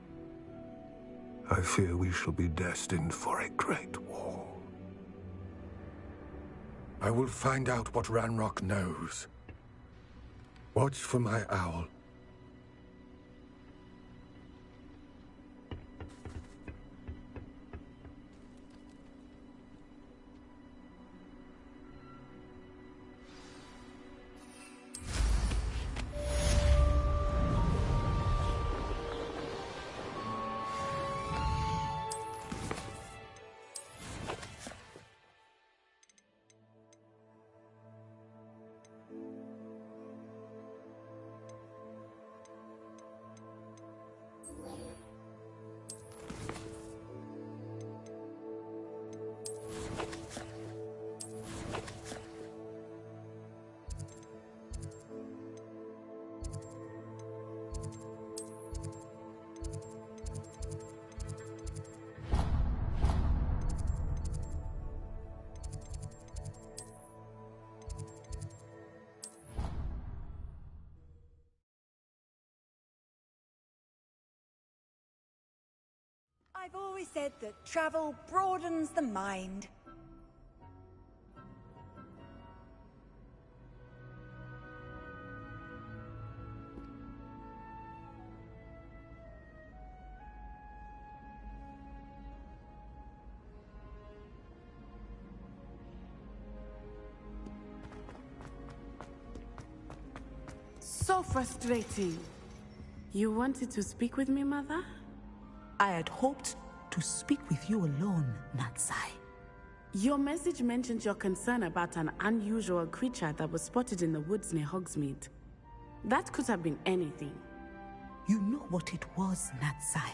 Speaker 10: I fear we shall be destined for a great war. I will find out what Ranrock knows. Watch for my owl.
Speaker 5: I've always said that travel broadens the mind.
Speaker 11: So frustrating. You wanted to speak with me, Mother?
Speaker 12: I had hoped to speak with you alone, Natsai.
Speaker 11: Your message mentioned your concern about an unusual creature that was spotted in the woods near Hogsmeade. That could have been anything.
Speaker 12: You know what it was, Natsai.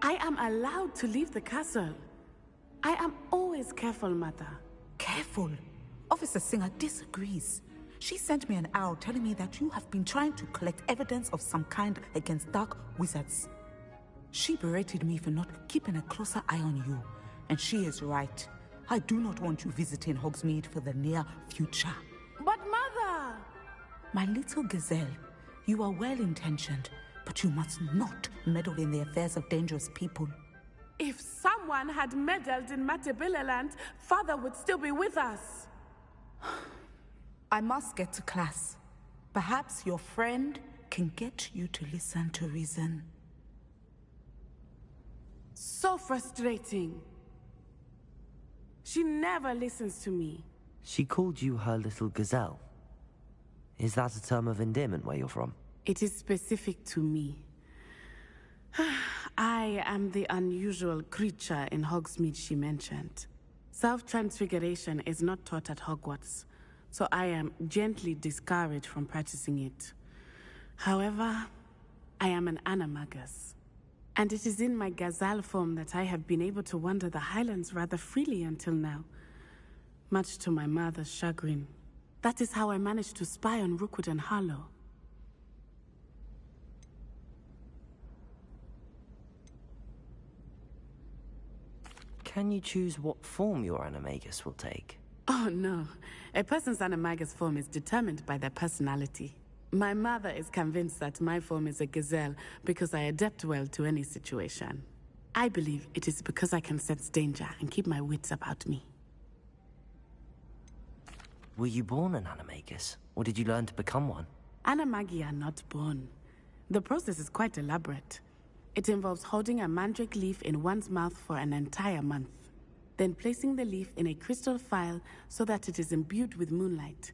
Speaker 11: I am allowed to leave the castle. I am always careful, Mother.
Speaker 12: Careful? Officer Singer disagrees. She sent me an owl telling me that you have been trying to collect evidence of some kind against dark wizards. She berated me for not keeping a closer eye on you, and she is right. I do not want you visiting Hogsmeade for the near future.
Speaker 11: But Mother!
Speaker 12: My little gazelle, you are well-intentioned, but you must not meddle in the affairs of dangerous people.
Speaker 11: If someone had meddled in Matabeleland, Father would still be with us.
Speaker 12: I must get to class. Perhaps your friend can get you to listen to reason.
Speaker 11: So frustrating. She never listens to me.
Speaker 1: She called you her little gazelle. Is that a term of endearment where you're from?
Speaker 11: It is specific to me. I am the unusual creature in Hogsmeade she mentioned. Self-transfiguration is not taught at Hogwarts, so I am gently discouraged from practicing it. However, I am an animagus, and it is in my gazelle form that I have been able to wander the Highlands rather freely until now, much to my mother's chagrin. That is how I managed to spy on Rookwood and Harlow.
Speaker 1: Can you choose what form your animagus will take?
Speaker 11: Oh no, a person's animagus form is determined by their personality. My mother is convinced that my form is a gazelle because I adapt well to any situation. I believe it is because I can sense danger and keep my wits about me.
Speaker 1: Were you born an animagus, or did you learn to become one?
Speaker 11: Animagi are not born. The process is quite elaborate. It involves holding a mandrake leaf in one's mouth for an entire month, then placing the leaf in a crystal phial so that it is imbued with moonlight,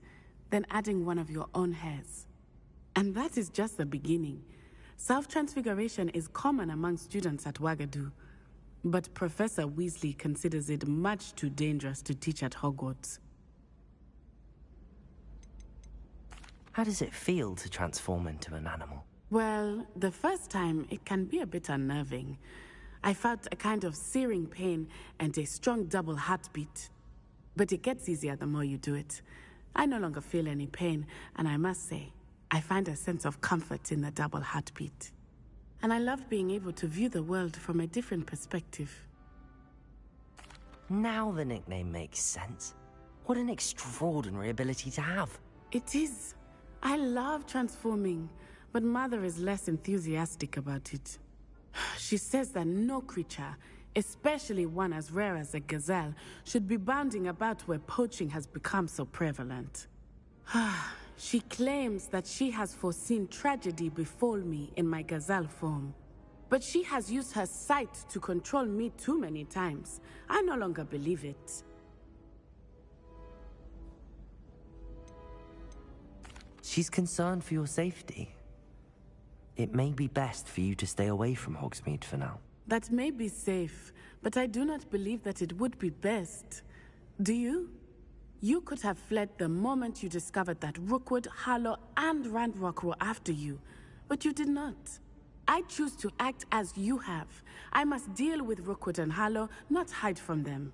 Speaker 11: then adding one of your own hairs. And that is just the beginning. Self-transfiguration is common among students at Wagadu, but Professor Weasley considers it much too dangerous to teach at Hogwarts.
Speaker 1: How does it feel to transform into an animal?
Speaker 11: Well, the first time, it can be a bit unnerving. I felt a kind of searing pain and a strong double heartbeat. But it gets easier the more you do it. I no longer feel any pain, and I must say, I find a sense of comfort in the double heartbeat. And I love being able to view the world from a different perspective.
Speaker 1: Now the nickname makes sense. What an extraordinary ability to have.
Speaker 11: It is. I love transforming, but Mother is less enthusiastic about it. She says that no creature, especially one as rare as a gazelle, should be bounding about where poaching has become so prevalent. She claims that she has foreseen tragedy befall me in my gazelle form. But she has used her sight to control me too many times. I no longer believe it.
Speaker 1: She's concerned for your safety. It may be best for you to stay away from Hogsmeade for now.
Speaker 11: That may be safe, but I do not believe that it would be best. Do you? You could have fled the moment you discovered that Rookwood, Harlow, and Ranrock were after you, but you did not. I choose to act as you have. I must deal with Rookwood and Harlow, not hide from them.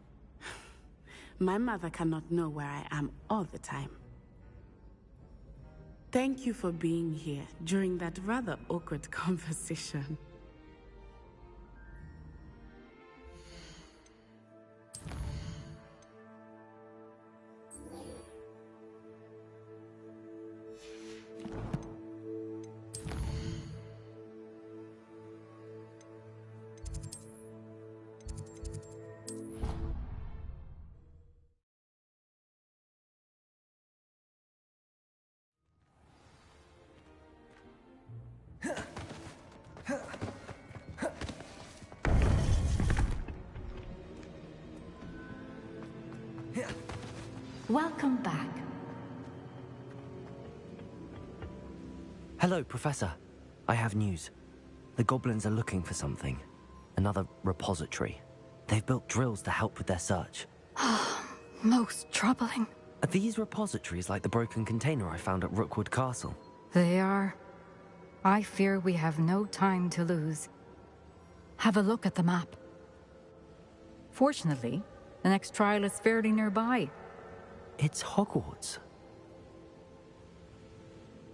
Speaker 11: My mother cannot know where I am all the time. Thank you for being here during that rather awkward conversation.
Speaker 13: Welcome back.
Speaker 1: Hello, Professor. I have news. The goblins are looking for something. Another repository. They've built drills to help with their search.
Speaker 13: Most troubling.
Speaker 1: Are these repositories like the broken container I found at Rookwood Castle?
Speaker 13: They are. I fear we have no time to lose. Have a look at the map. Fortunately, the next trial is fairly nearby.
Speaker 1: It's Hogwarts.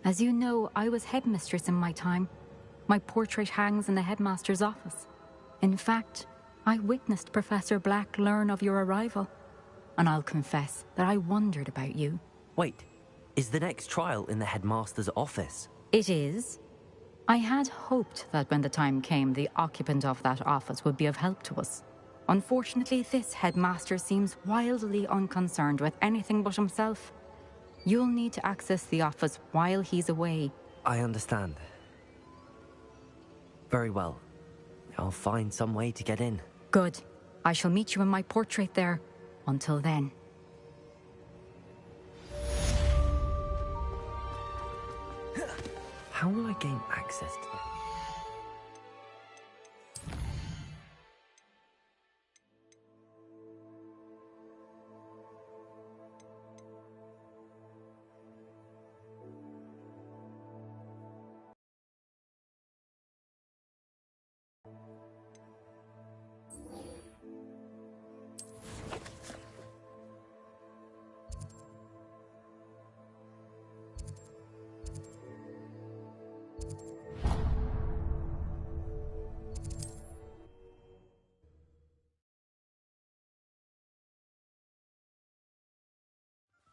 Speaker 13: As you know, I was headmistress in my time. My portrait hangs in the headmaster's office. In fact, I witnessed Professor Black learn of your arrival. And I'll confess that I wondered about you.
Speaker 1: Wait, is the next trial in the headmaster's office?
Speaker 13: It is. I had hoped that when the time came, the occupant of that office would be of help to us. Unfortunately, this headmaster seems wildly unconcerned with anything but himself. You'll need to access the office while he's away.
Speaker 1: I understand. Very well. I'll find some way to get in.
Speaker 13: Good. I shall meet you in my portrait there. Until then.
Speaker 1: How will I gain access to them?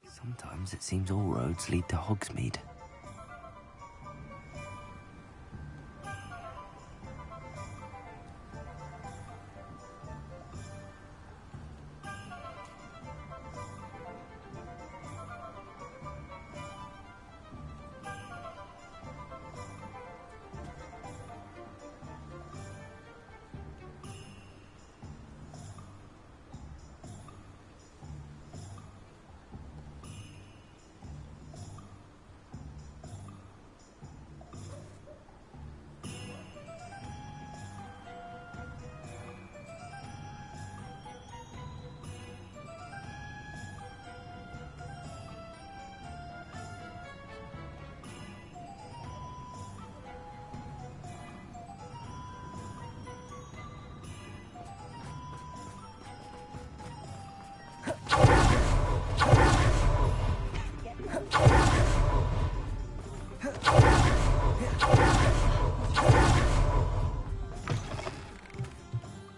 Speaker 1: Sometimes it seems all roads lead to Hogsmeade.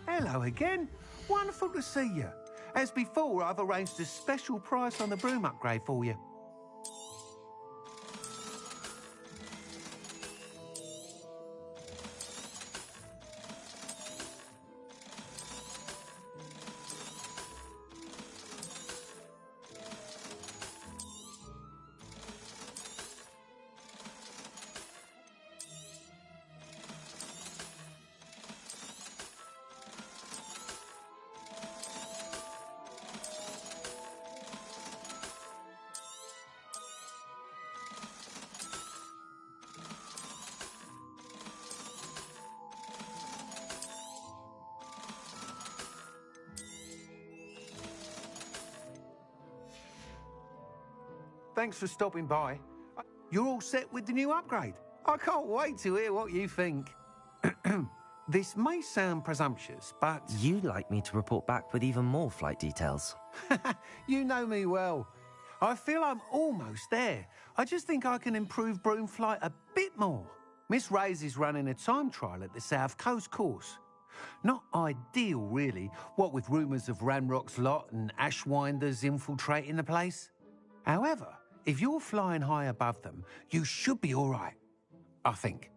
Speaker 14: Hello again. Wonderful to see you. As before, I've arranged a special price on the broom upgrade for you. Thanks for stopping by. You're all set with the new upgrade. I can't wait to hear what you think. This may sound presumptuous, but...
Speaker 1: You'd like me to report back with even more flight details.
Speaker 14: You know me well. I feel I'm almost there. I just think I can improve broom flight a bit more. Miss Ray's is running a time trial at the South Coast course. Not ideal, really, what with rumours of Ranrock's lot and Ashwinders infiltrating the place. However, if you're flying high above them, you should be all right, I think.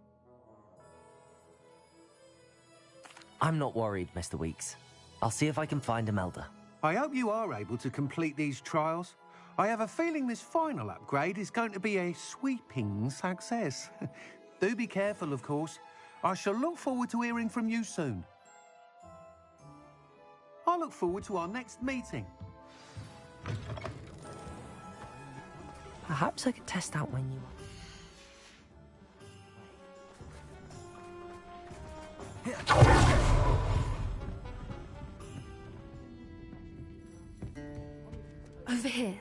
Speaker 1: I'm not worried, Mr. Weeks. I'll see if I can find Imelda.
Speaker 14: I hope you are able to complete these trials. I have a feeling this final upgrade is going to be a sweeping success. Do be careful, of course. I shall look forward to hearing from you soon. I look forward to our next meeting.
Speaker 1: Perhaps I could test out my new...
Speaker 15: Over here.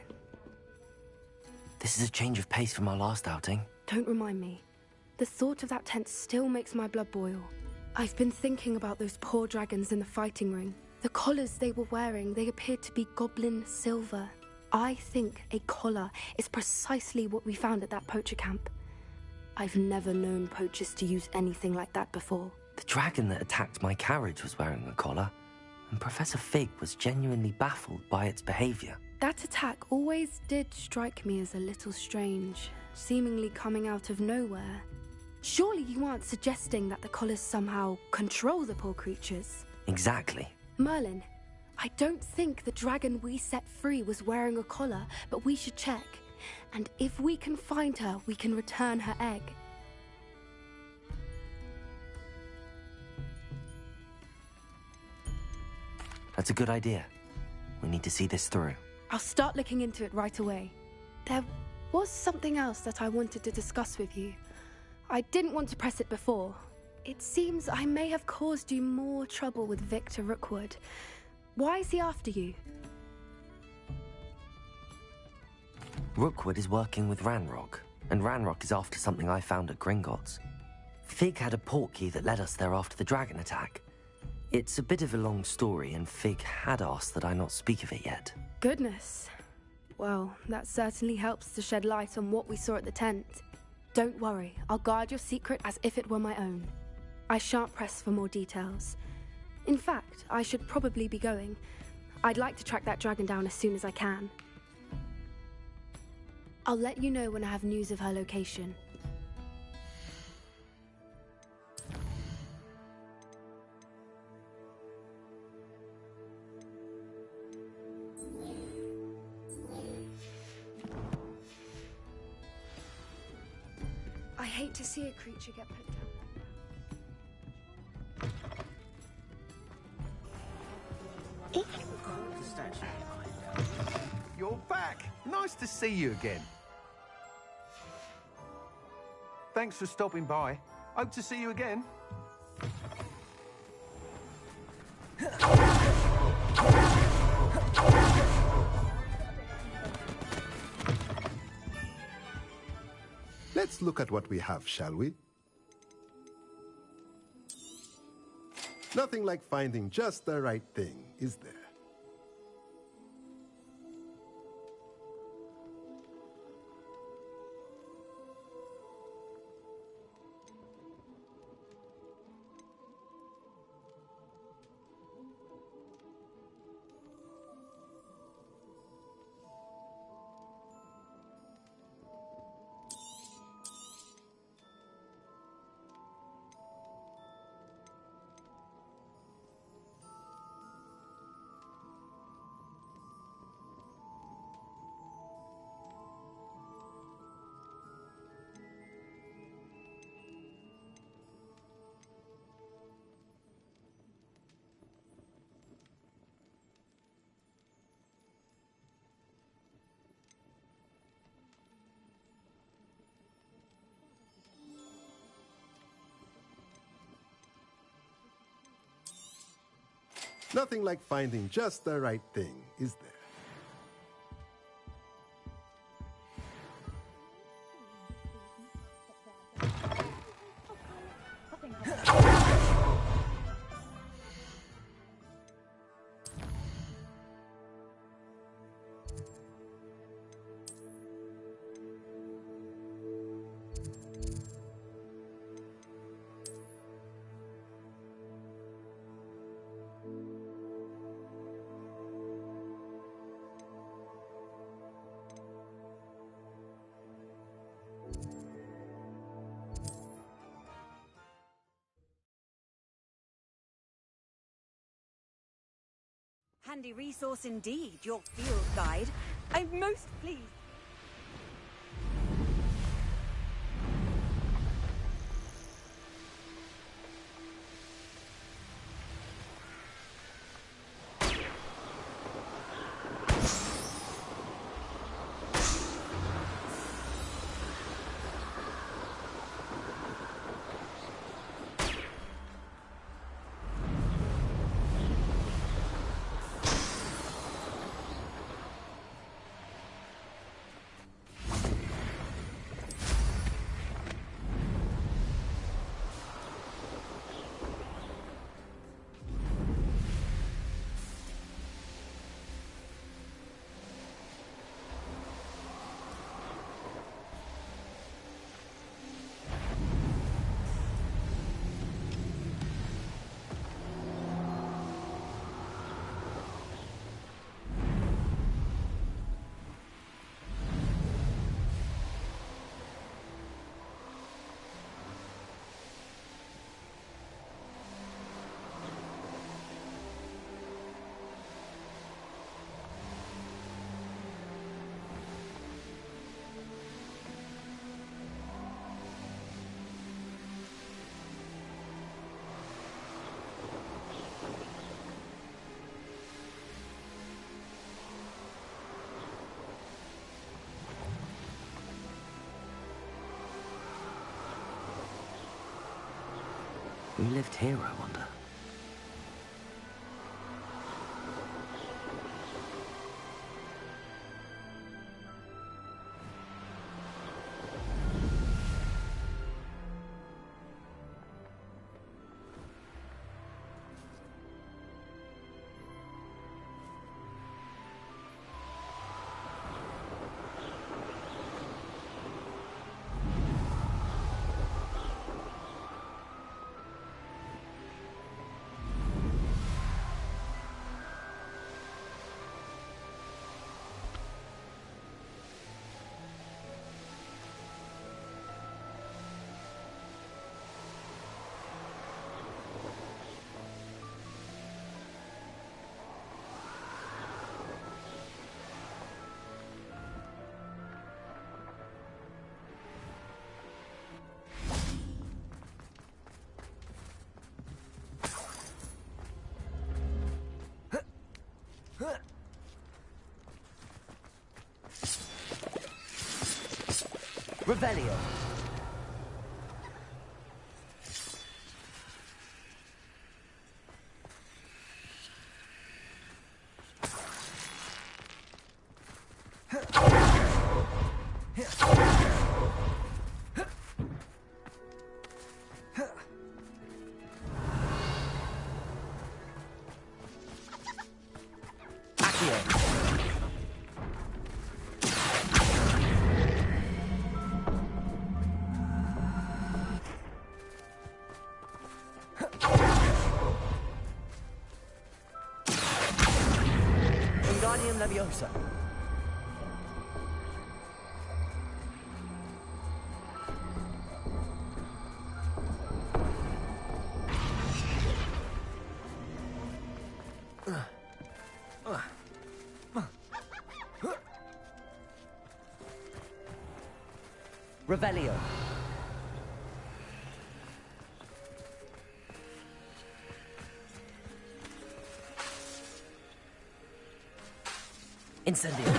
Speaker 1: This is a change of pace from our last outing.
Speaker 15: Don't remind me. The thought of that tent still makes my blood boil. I've been thinking about those poor dragons in the fighting ring. The collars they were wearing, they appeared to be goblin silver. I think a collar is precisely what we found at that poacher camp. I've never known poachers to use anything like that before.
Speaker 1: The dragon that attacked my carriage was wearing a collar, and Professor Fig was genuinely baffled by its behavior.
Speaker 15: That attack always did strike me as a little strange, seemingly coming out of nowhere. Surely you aren't suggesting that the collars somehow control the poor creatures?
Speaker 1: Exactly.
Speaker 15: Merlin, I don't think the dragon we set free was wearing a collar, but we should check. And if we can find her, we can return her egg.
Speaker 1: That's a good idea. We need to see this through.
Speaker 15: I'll start looking into it right away. There was something else that I wanted to discuss with you. I didn't want to press it before. It seems I may have caused you more trouble with Victor Rookwood. Why is he after you?
Speaker 1: Rookwood is working with Ranrock, and Ranrock is after something I found at Gringotts. Fig had a portkey that led us there after the dragon attack. It's a bit of a long story, and Fig had asked that I not speak of it yet.
Speaker 15: Goodness. Well, that certainly helps to shed light on what we saw at the tent. Don't worry, I'll guard your secret as if it were my own. I shan't press for more details. In fact, I should probably be going. I'd like to track that dragon down as soon as I can. I'll let you know when I have news of her location. I hate to see a creature get put down.
Speaker 14: You're back! Nice to see you again. Thanks for stopping by. Hope to see you again.
Speaker 16: Let's look at what we have, shall we? Nothing like finding just the right thing, is there? Nothing like finding just the right thing, is there?
Speaker 5: Handy resource indeed, your field guide. I'm most pleased.
Speaker 1: Who lived here, I wonder? Revelio. Leviosa. Revelio. Incendio.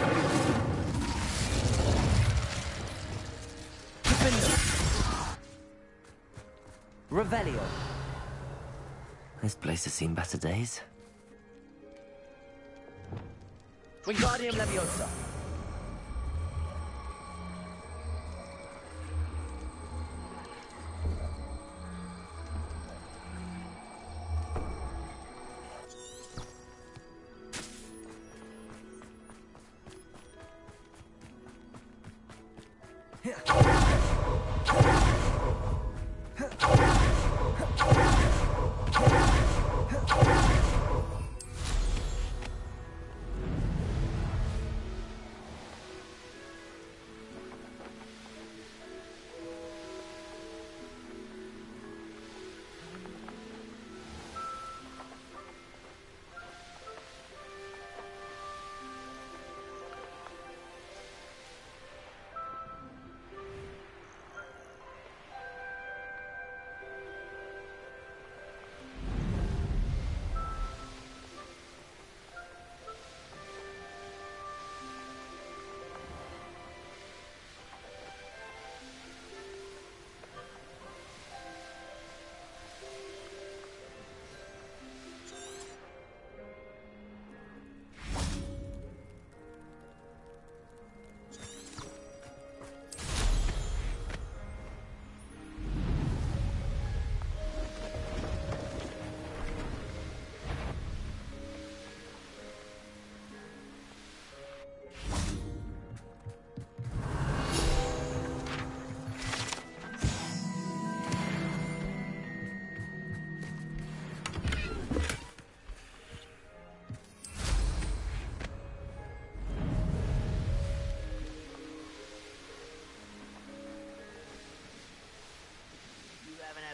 Speaker 1: Revelio. This place has seen better days. Wingardium Leviosa.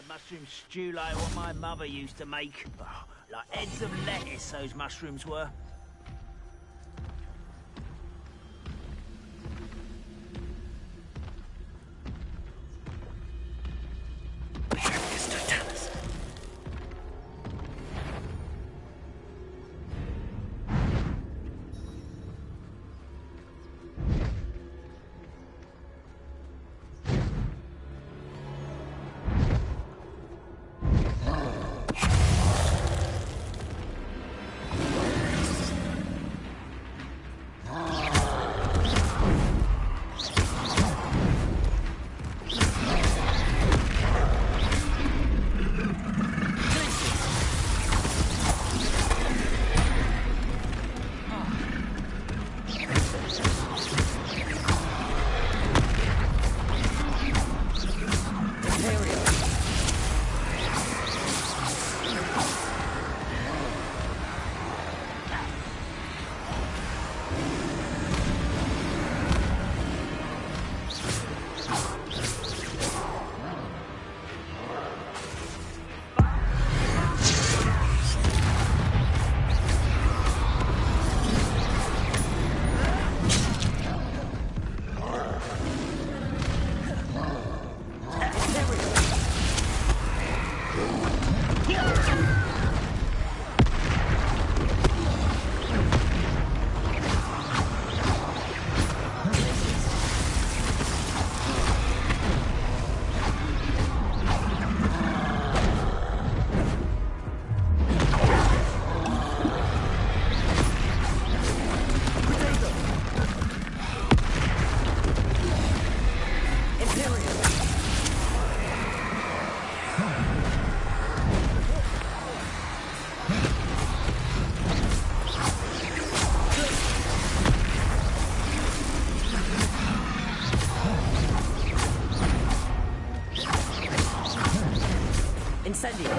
Speaker 8: Mushroom stew like what my mother used to make. Oh, like heads of lettuce, those mushrooms were.
Speaker 9: Incendio.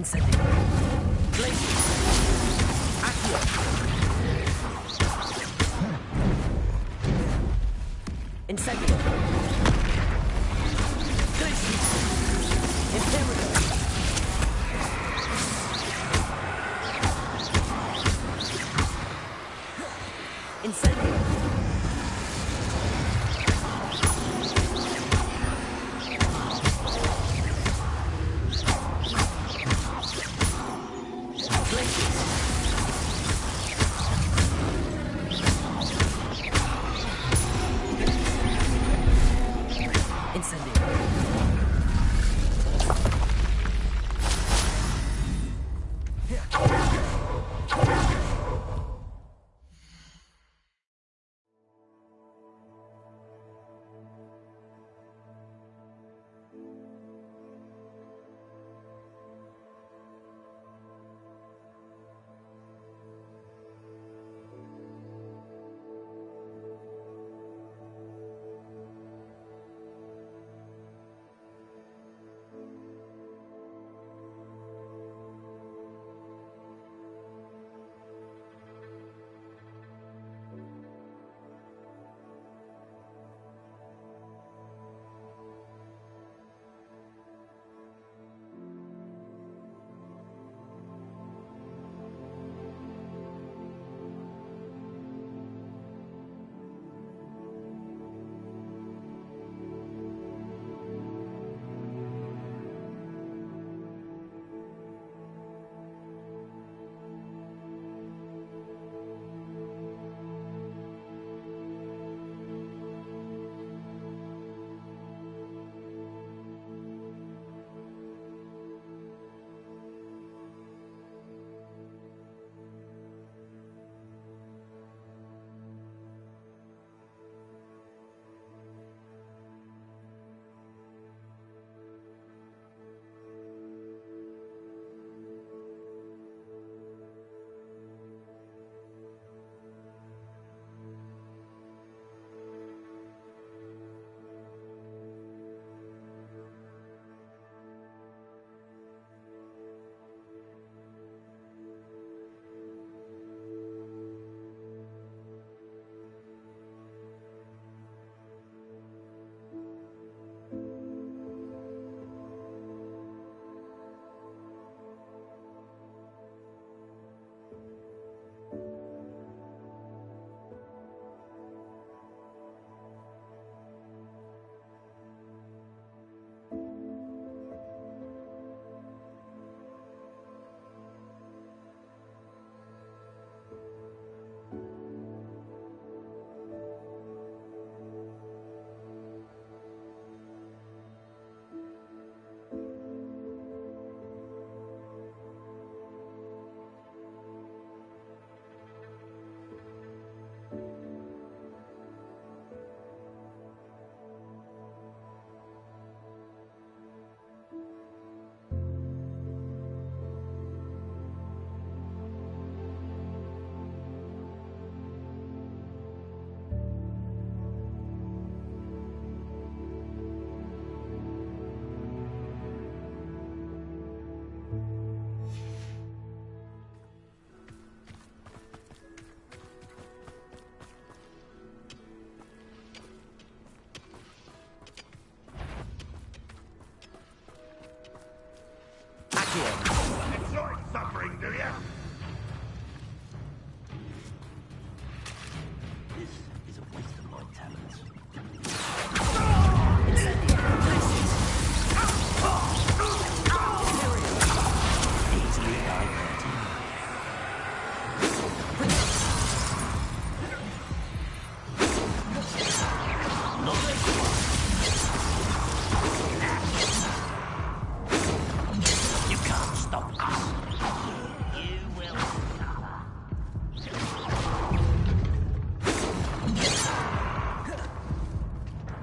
Speaker 9: Incendio. Glacier. Accio. Incendio. Glacier. Imperial. Incendio.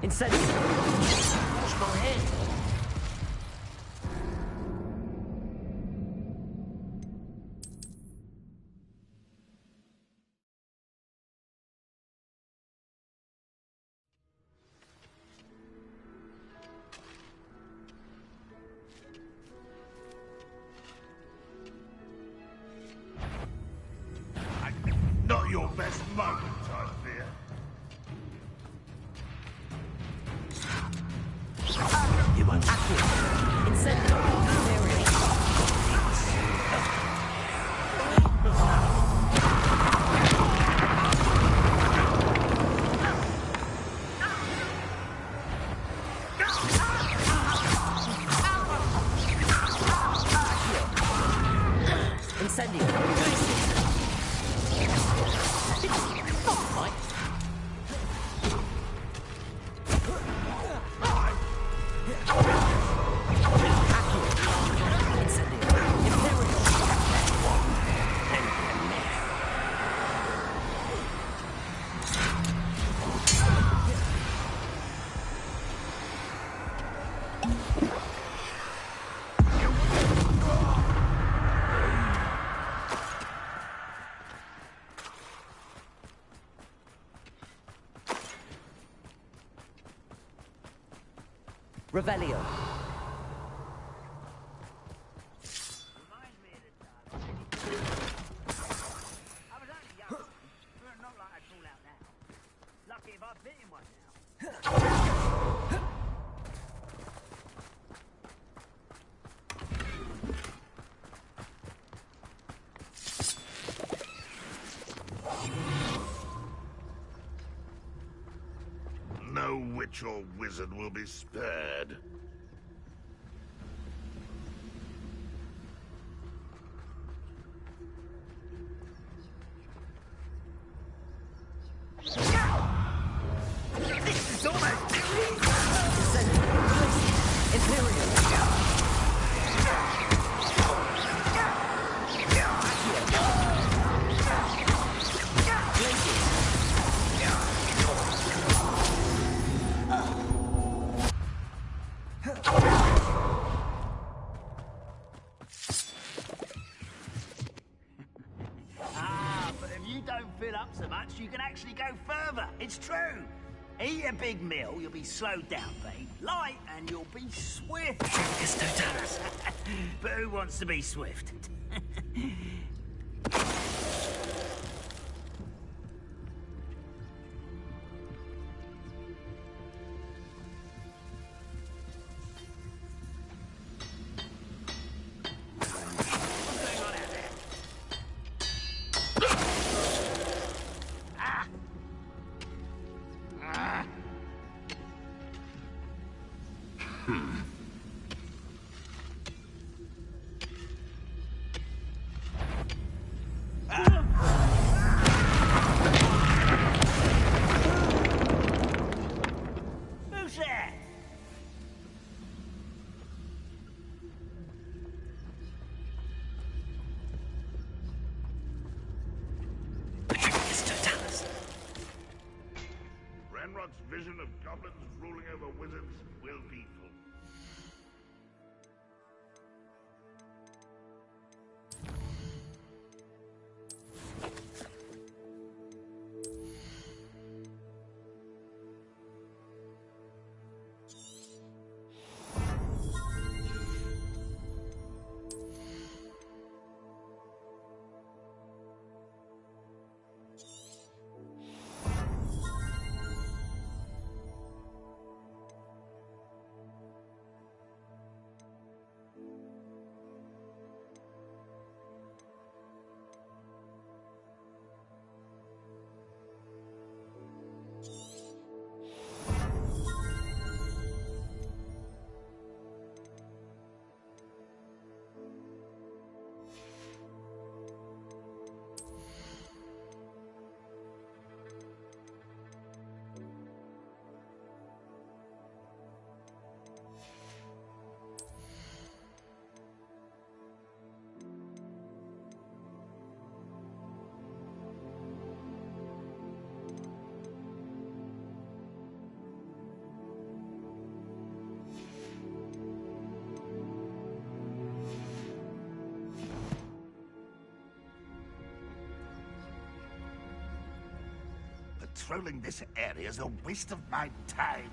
Speaker 1: Incendiary!
Speaker 9: What's my head?
Speaker 7: Not your best moment, I fear.
Speaker 9: You won't accurate. Incendiary.
Speaker 1: Revelio.
Speaker 8: Lucky if I've bit him one now.
Speaker 7: No witch or wizard will be spared.
Speaker 8: This is almost but if you don't fill up so much, you can actually go further. It's true. Eat a big meal, you'll be slowed down, but eat light and you'll be swift. But who wants to be swift? Who's there?
Speaker 7: Ranrock's vision of goblins ruling over wizards will be fulfilled.
Speaker 17: patrolling this area is a waste of my time.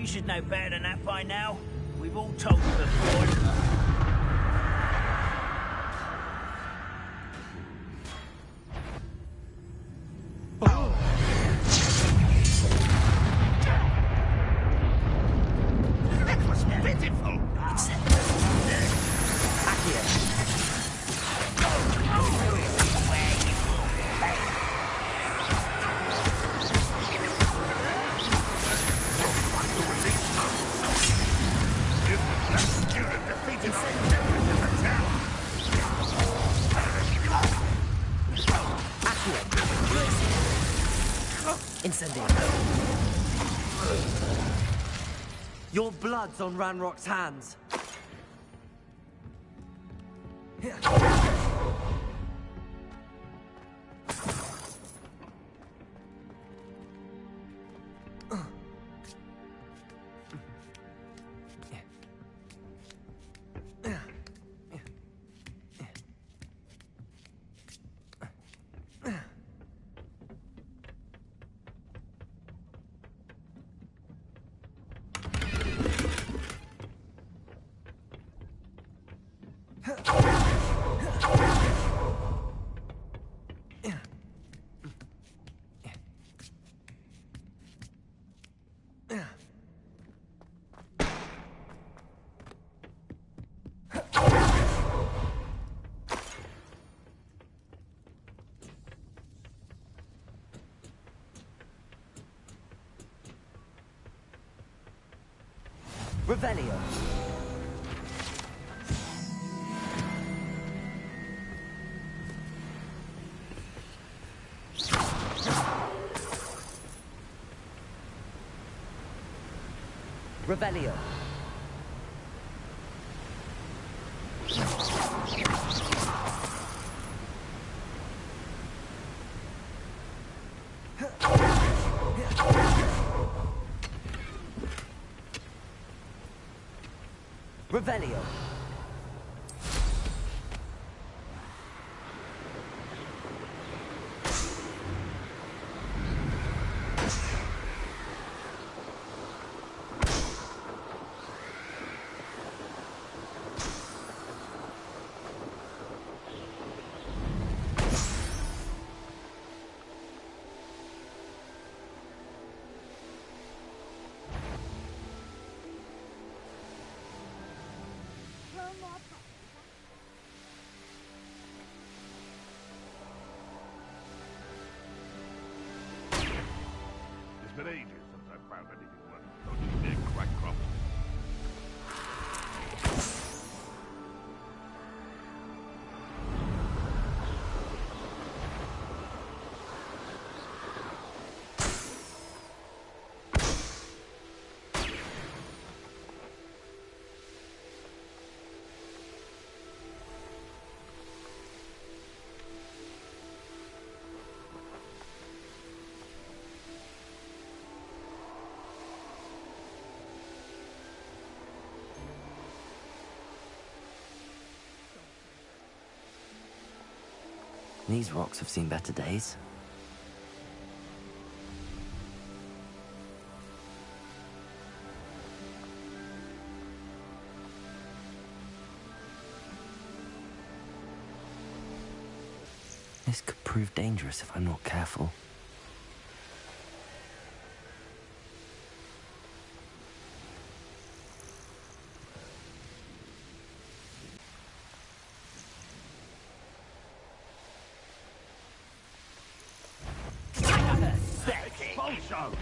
Speaker 8: You should know better than that by now. We've all told you before.
Speaker 1: Your blood's on Ranrock's hands. Revelio. Revelio. Revelio.
Speaker 7: It's been ages since I've found anything worth dodging near Crackcroft.
Speaker 1: These rocks have seen better days. This could prove dangerous if I'm not careful.
Speaker 7: Expulso!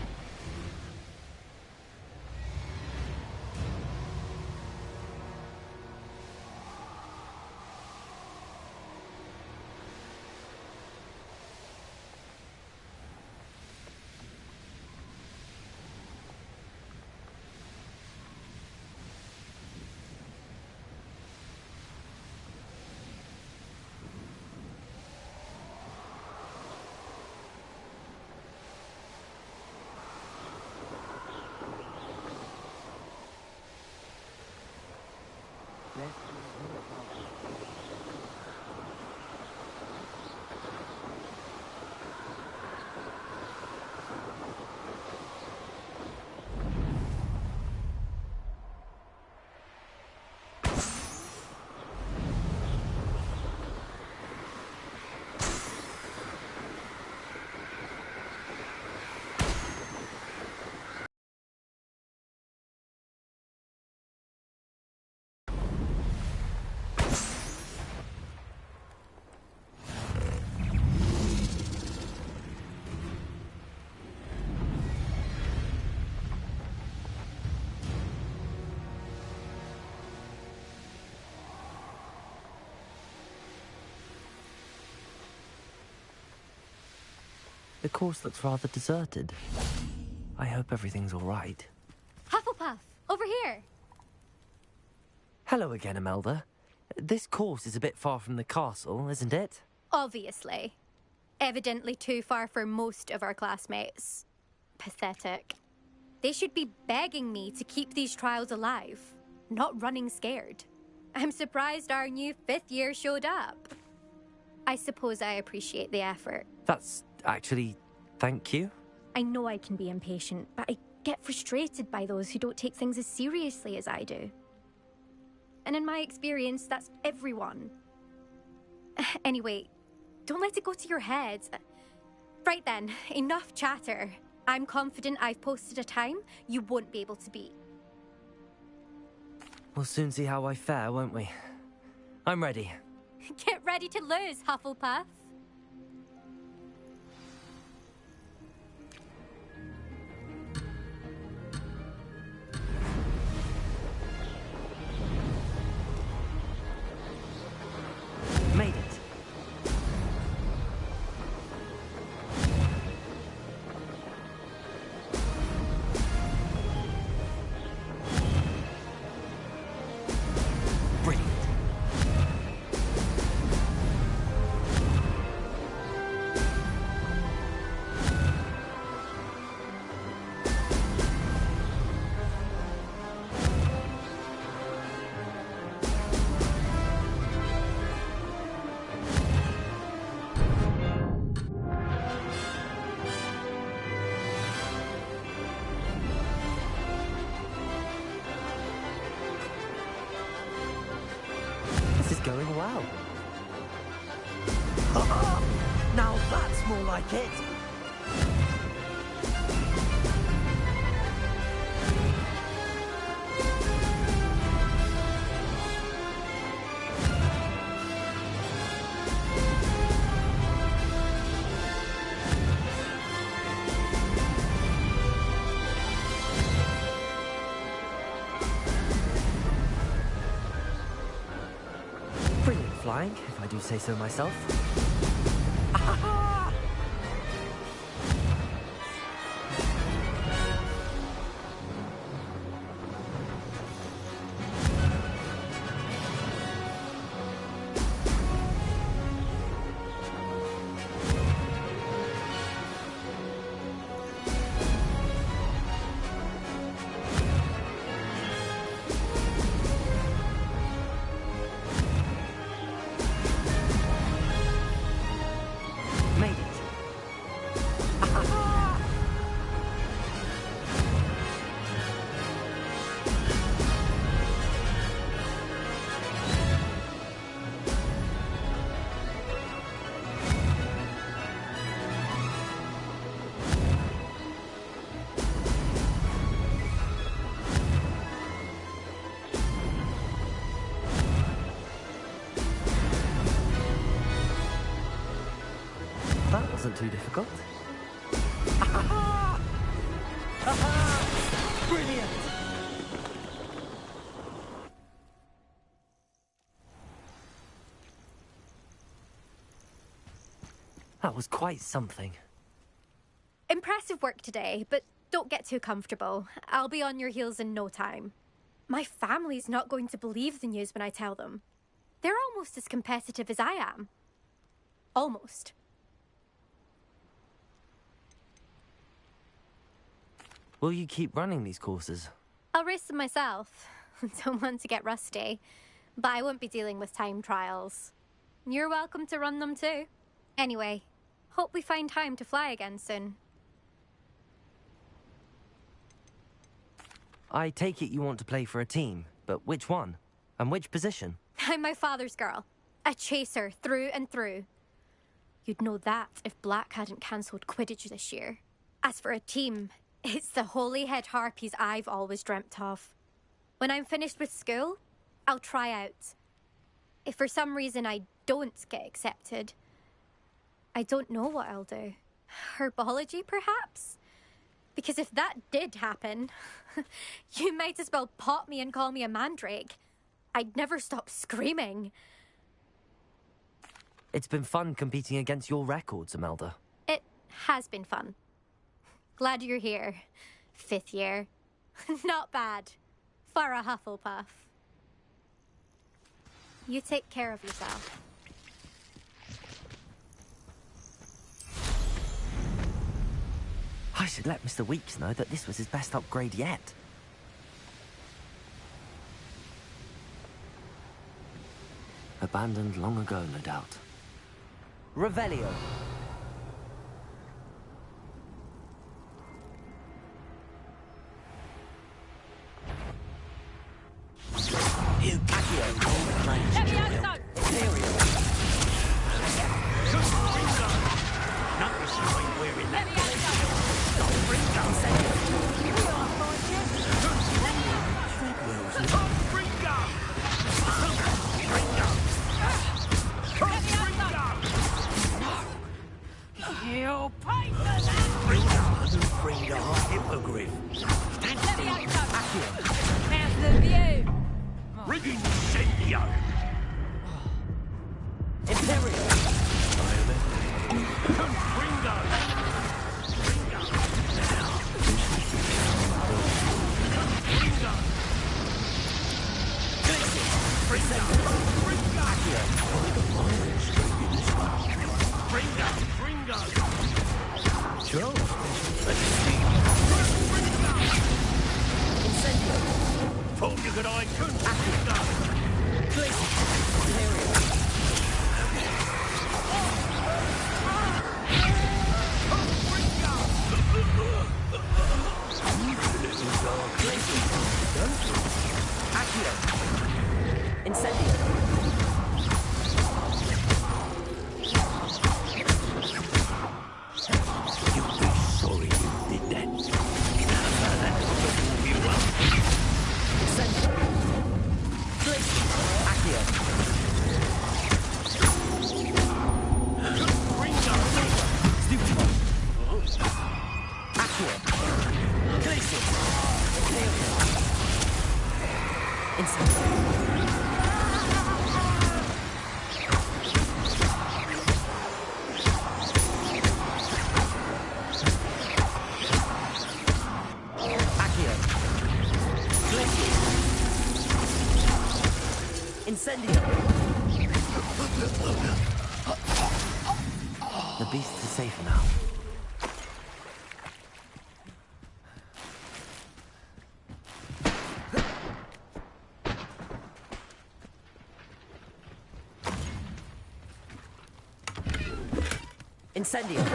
Speaker 1: The course looks rather deserted. I hope everything's all right.
Speaker 18: Hufflepuff, over here.
Speaker 1: Hello again, Imelda. This course is a bit far from the castle, isn't it?
Speaker 18: Obviously. Evidently too far for most of our classmates. Pathetic. They should be begging me to keep these trials alive, not running scared. I'm surprised our new 5th year showed up. I suppose I appreciate the effort.
Speaker 1: That's actually... thank you.
Speaker 18: I know I can be impatient, but I get frustrated by those who don't take things as seriously as I do. And in my experience, that's everyone. Anyway, don't let it go to your head. Right then, enough chatter. I'm confident I've posted a time you won't be able to beat.
Speaker 1: We'll soon see how I fare, won't we? I'm ready.
Speaker 18: Get ready to lose, Hufflepuff.
Speaker 1: Made it. Brilliant. is going well.
Speaker 9: Now that's more like it.
Speaker 1: Brilliant flying, if I do say so myself. Made it. That wasn't too difficult.
Speaker 9: Brilliant!
Speaker 1: That was quite something.
Speaker 18: Impressive work today, but don't get too comfortable. I'll be on your heels in no time. My family's not going to believe the news when I tell them. They're almost as competitive as I am. Almost.
Speaker 1: Will you keep running these courses?
Speaker 18: I'll race them myself. Don't want to get rusty. But I won't be dealing with time trials. You're welcome to run them too. Anyway, hope we find time to fly again soon.
Speaker 1: I take it you want to play for a team, but which one? And which position?
Speaker 18: I'm my father's girl. A chaser through and through. You'd know that if Black hadn't cancelled Quidditch this year. As for a team, it's the Holyhead Harpies I've always dreamt of. When I'm finished with school, I'll try out. If for some reason I don't get accepted, I don't know what I'll do. Herbology, perhaps? Because if that did happen, you might as well pop me and call me a mandrake. I'd never stop screaming.
Speaker 1: It's been fun competing against your records, Imelda.
Speaker 18: It has been fun. Glad you're here. 5th year. Not bad. For a Hufflepuff. You take care of yourself.
Speaker 1: I should let Mr. Weeks know that this was his best upgrade yet. Abandoned long ago, no doubt. Revelio. Incendio! The beasts are safer now. Incendio!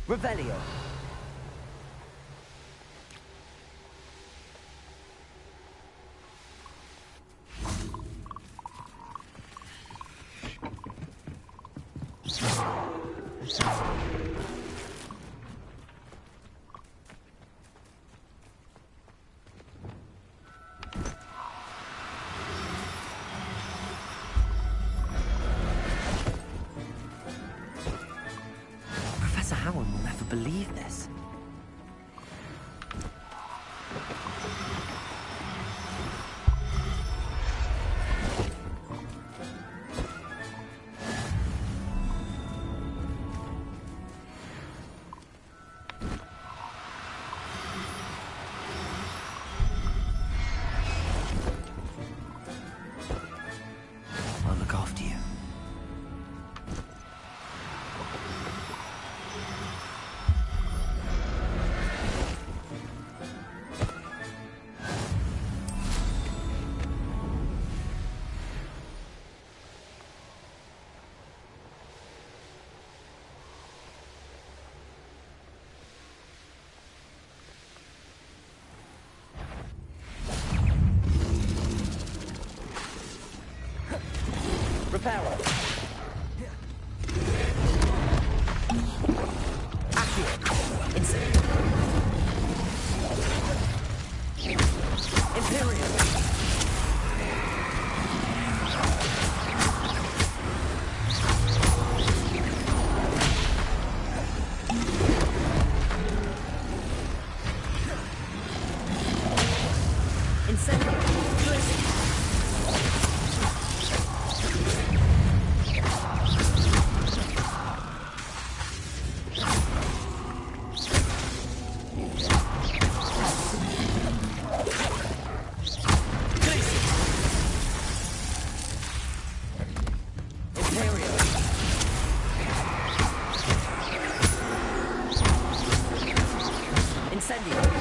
Speaker 1: Revelio. Professor Howard will never believe this. I'll look after you. Reparo. Accio. Insect. Imperium. Incendio.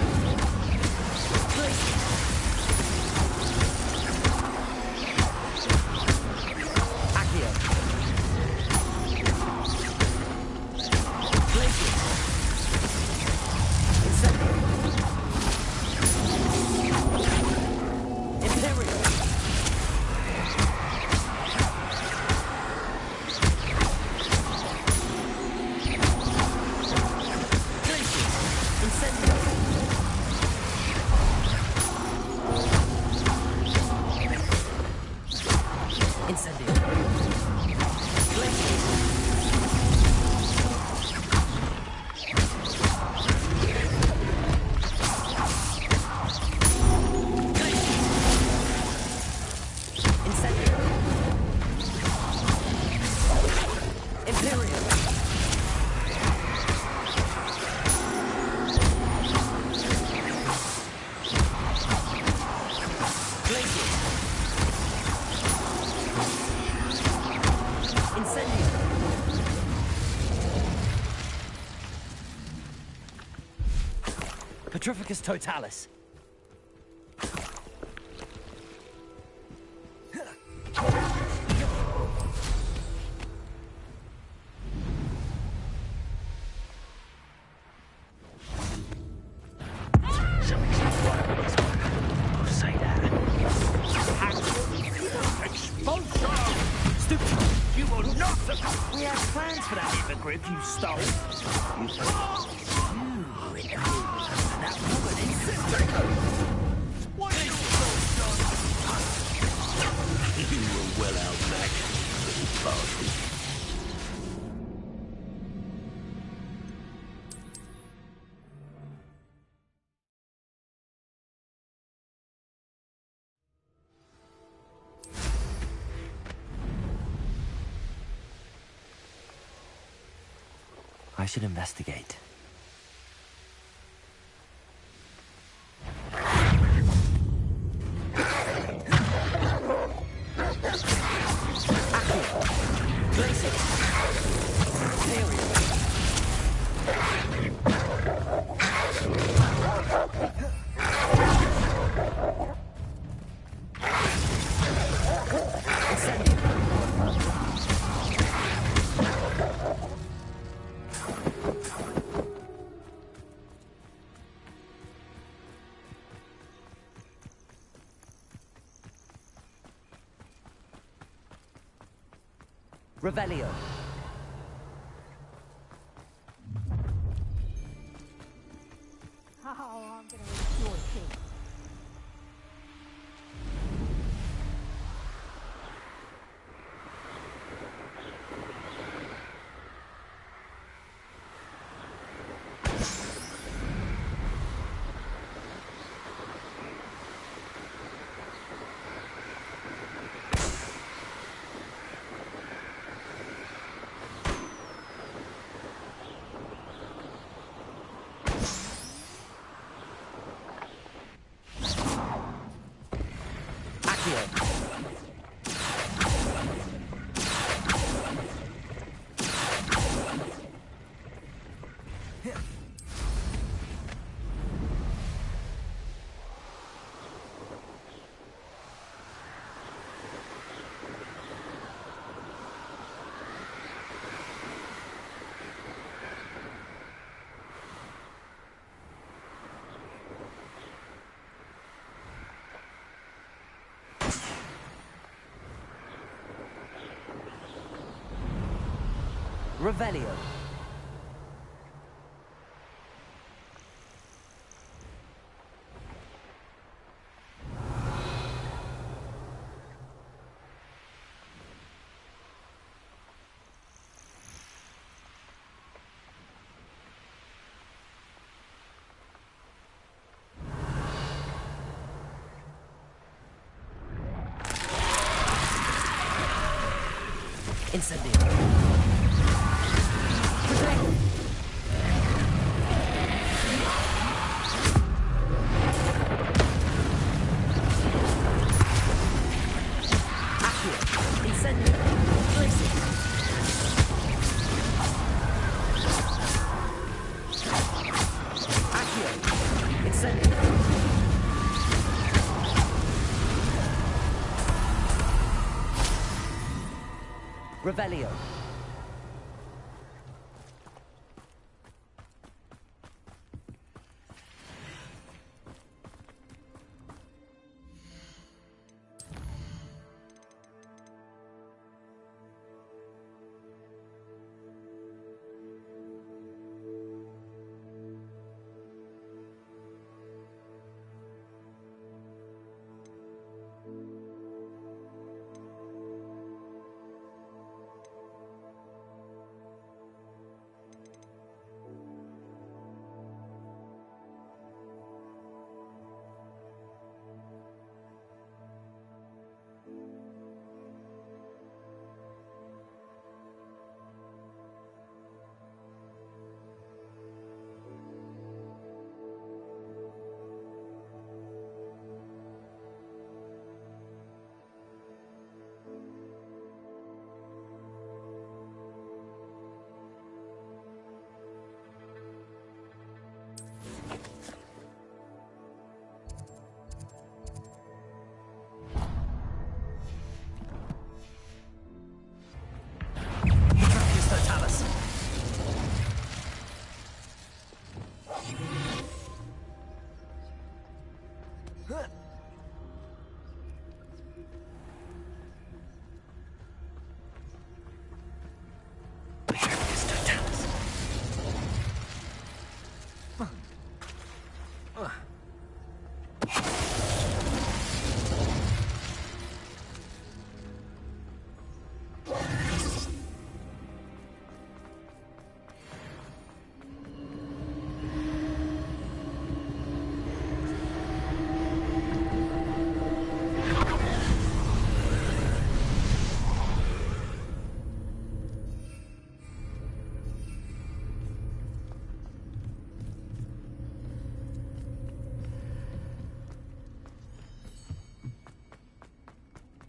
Speaker 1: Petrificus Totalis.
Speaker 8: We had plans for that hippogriff you stole. That woman is... You were well outmatched, little bastard.
Speaker 1: I should investigate.
Speaker 19: Revelio.
Speaker 20: Oh, I'm gonna enjoy this.
Speaker 19: Revelio.
Speaker 1: Incendio.
Speaker 19: Revelio.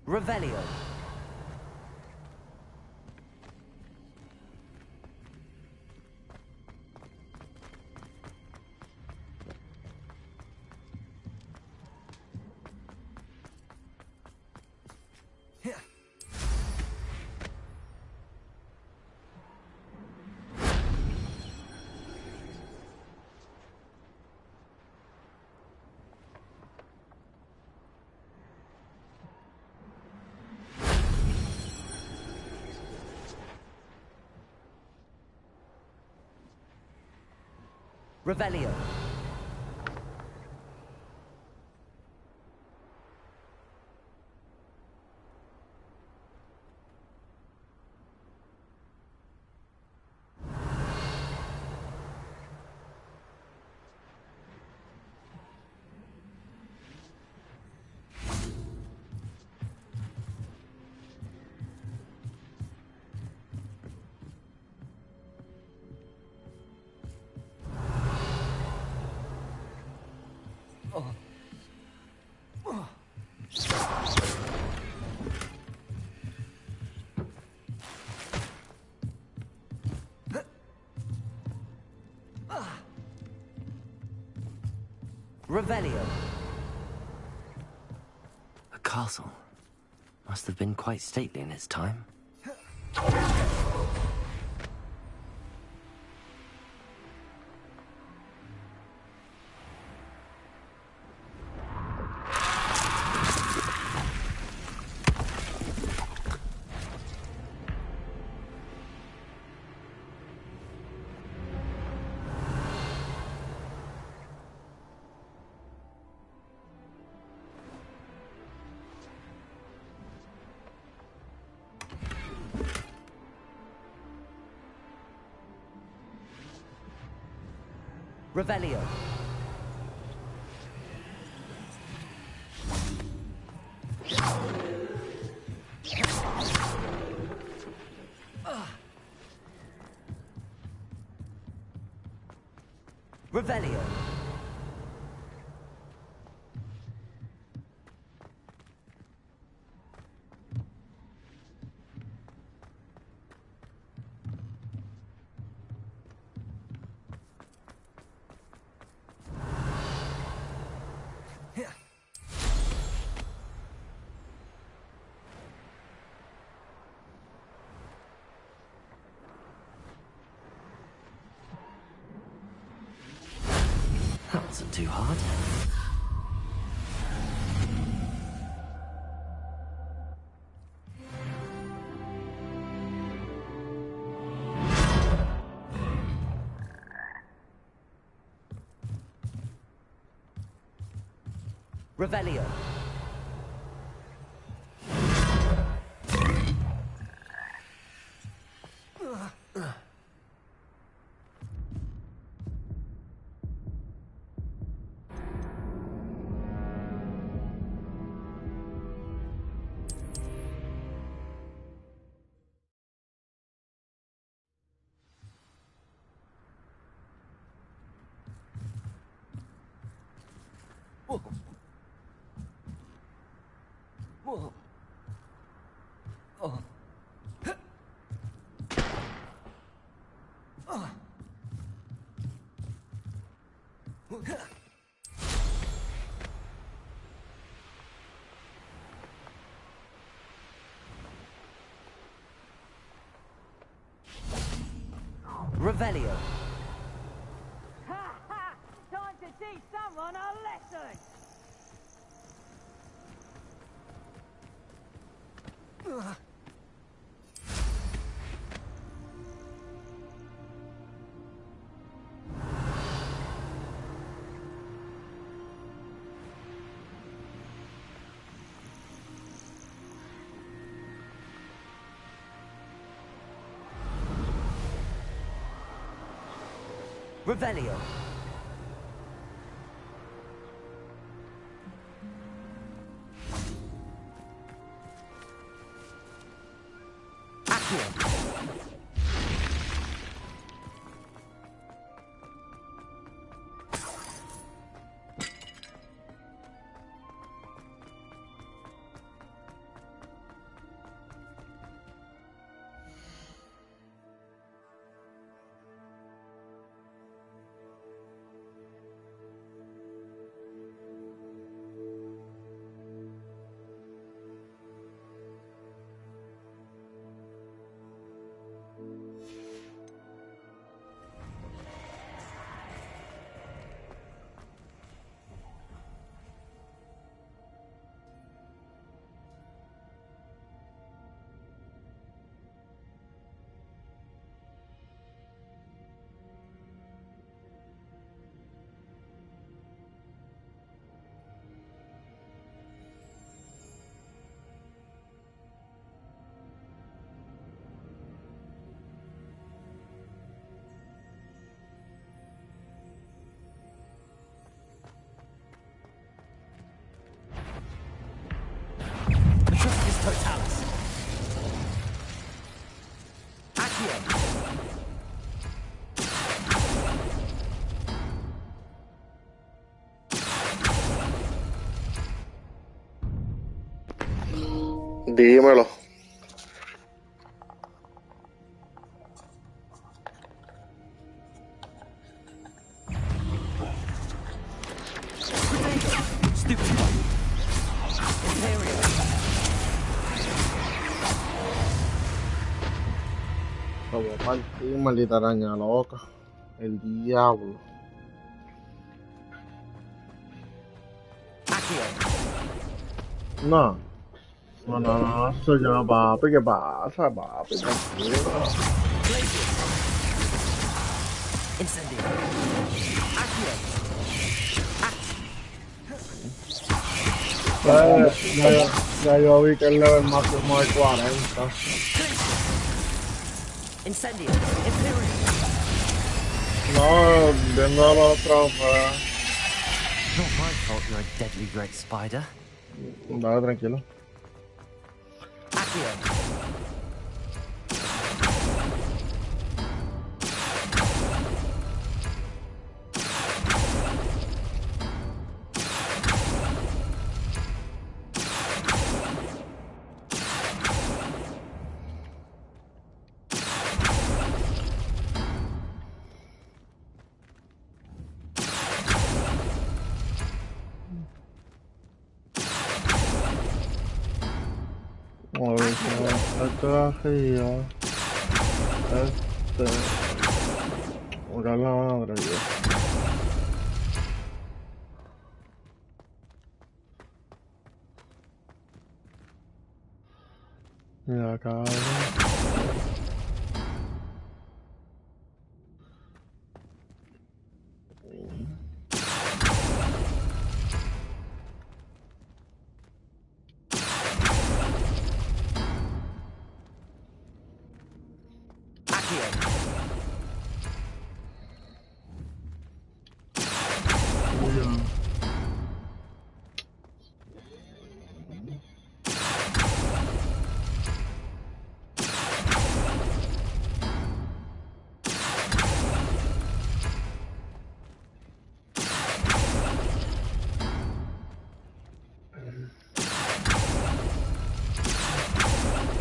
Speaker 19: Revelio. Revelio. Revelio.
Speaker 1: A castle. Must have been quite stately in its time.
Speaker 19: Revelio. Revelio.
Speaker 1: That wasn't too hard.
Speaker 19: Revelio. Revelio.
Speaker 9: Ha ha! Time to teach someone a lesson!
Speaker 19: Revelio. Accio.
Speaker 20: Dímelo. Lo voy a partir, maldita araña loca. El diablo. No. No, eso ya, papi, ¿qué pasa, papi? Tranquilo. Ya yo vi que el level máximo es 40. No, viendo los trofeos.
Speaker 1: Not my fault you're a deadly great spider.
Speaker 20: Dale, tranquilo. Mira la madre, mira acá.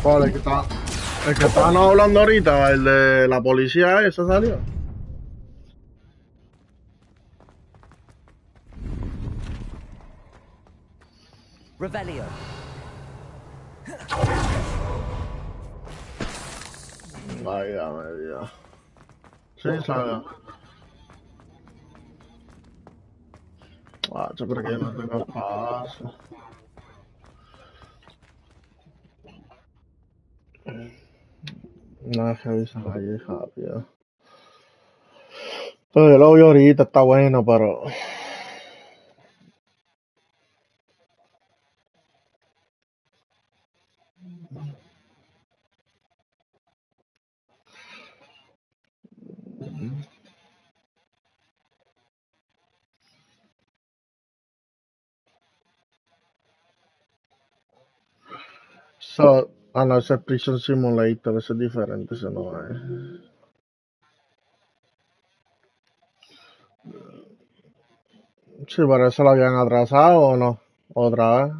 Speaker 20: ¿Cuál? El que estaban hablando ahorita, el de la policía, ese salió.
Speaker 19: Revelio.
Speaker 20: Vaya media. Sí, salió. Yo creo que no tengo paso. No, es que avisan ahí rápido. Pero yo lo vi ahorita, está bueno, pero... So, no, ese es Prison Simulator, ese es diferente, ese no es. Sí, pero eso lo habían atrasado o no, otra vez.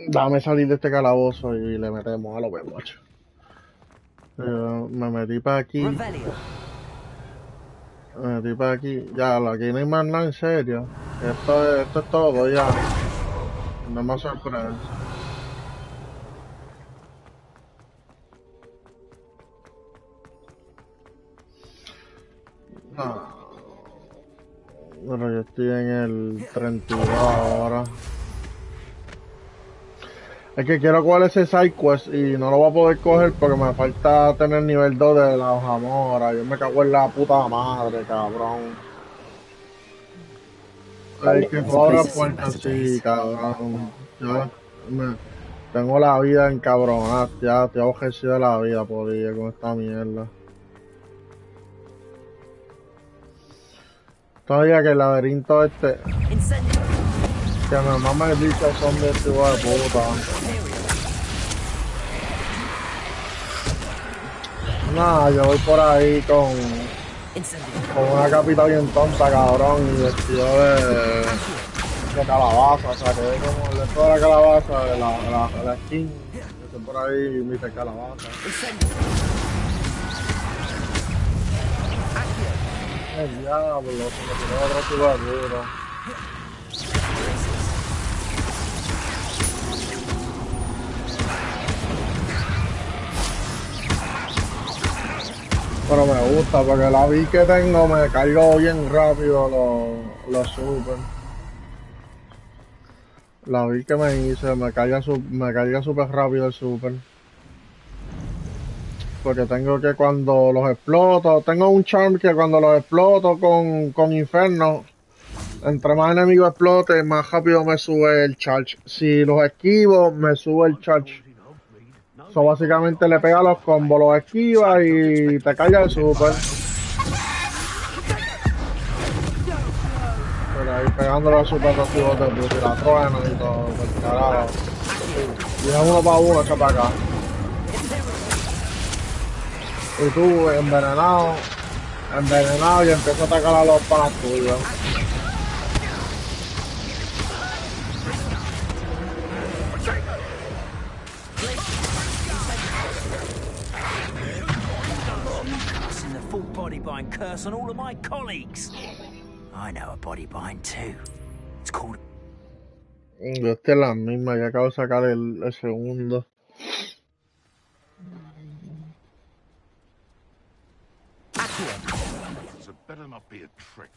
Speaker 20: Dame salir de este calabozo y le metemos a lo macho. Me metí para aquí. Me metí para aquí. Ya, aquí no hay más nada en serio. Esto es todo ya. No más sorpresa. No. Pero yo estoy en el 32 ahora. Es que quiero coger ese sidequest y no lo voy a poder coger porque me falta tener nivel 2 de la hojamora. Yo me cago en la puta madre, cabrón. Hay que cobrar puertas así, cabrón. Yo tengo la vida encabronada, ya estoy aborrecido de la vida por ir con esta mierda. Todavía que el laberinto este... Que mi mamá me dice son de este hijo de puta. Nada, yo voy por ahí con una capita bien tonta, cabrón, y vestido de calabaza, o sea, que es como el de toda la calabaza, la skin, yo estoy por ahí y me dice calabaza. El diablo, se me tiró otro tipo de duro. Pero me gusta porque la vi que tengo me cargo bien rápido los super. La vi que me hice, me carga súper rápido el super. Porque tengo que cuando los exploto, tengo un charm que cuando los exploto con Inferno, entre más enemigos explote, más rápido me sube el charge. Si los esquivo, me sube el charge. So básicamente le pega los combos, los esquiva y te carga el super. Pero ahí pegándole los super activos de puta y la truena y todo, el carajo. Y es uno para uno, echa para acá. Y tú envenenado y empieza a atacar a los panas tuyos.
Speaker 8: Casting the full body bind curse on all of my colleagues. I know a body bind too. It's called.
Speaker 20: Esta es la misma, ya acabo de sacar el segundo.
Speaker 7: So better not be a trick.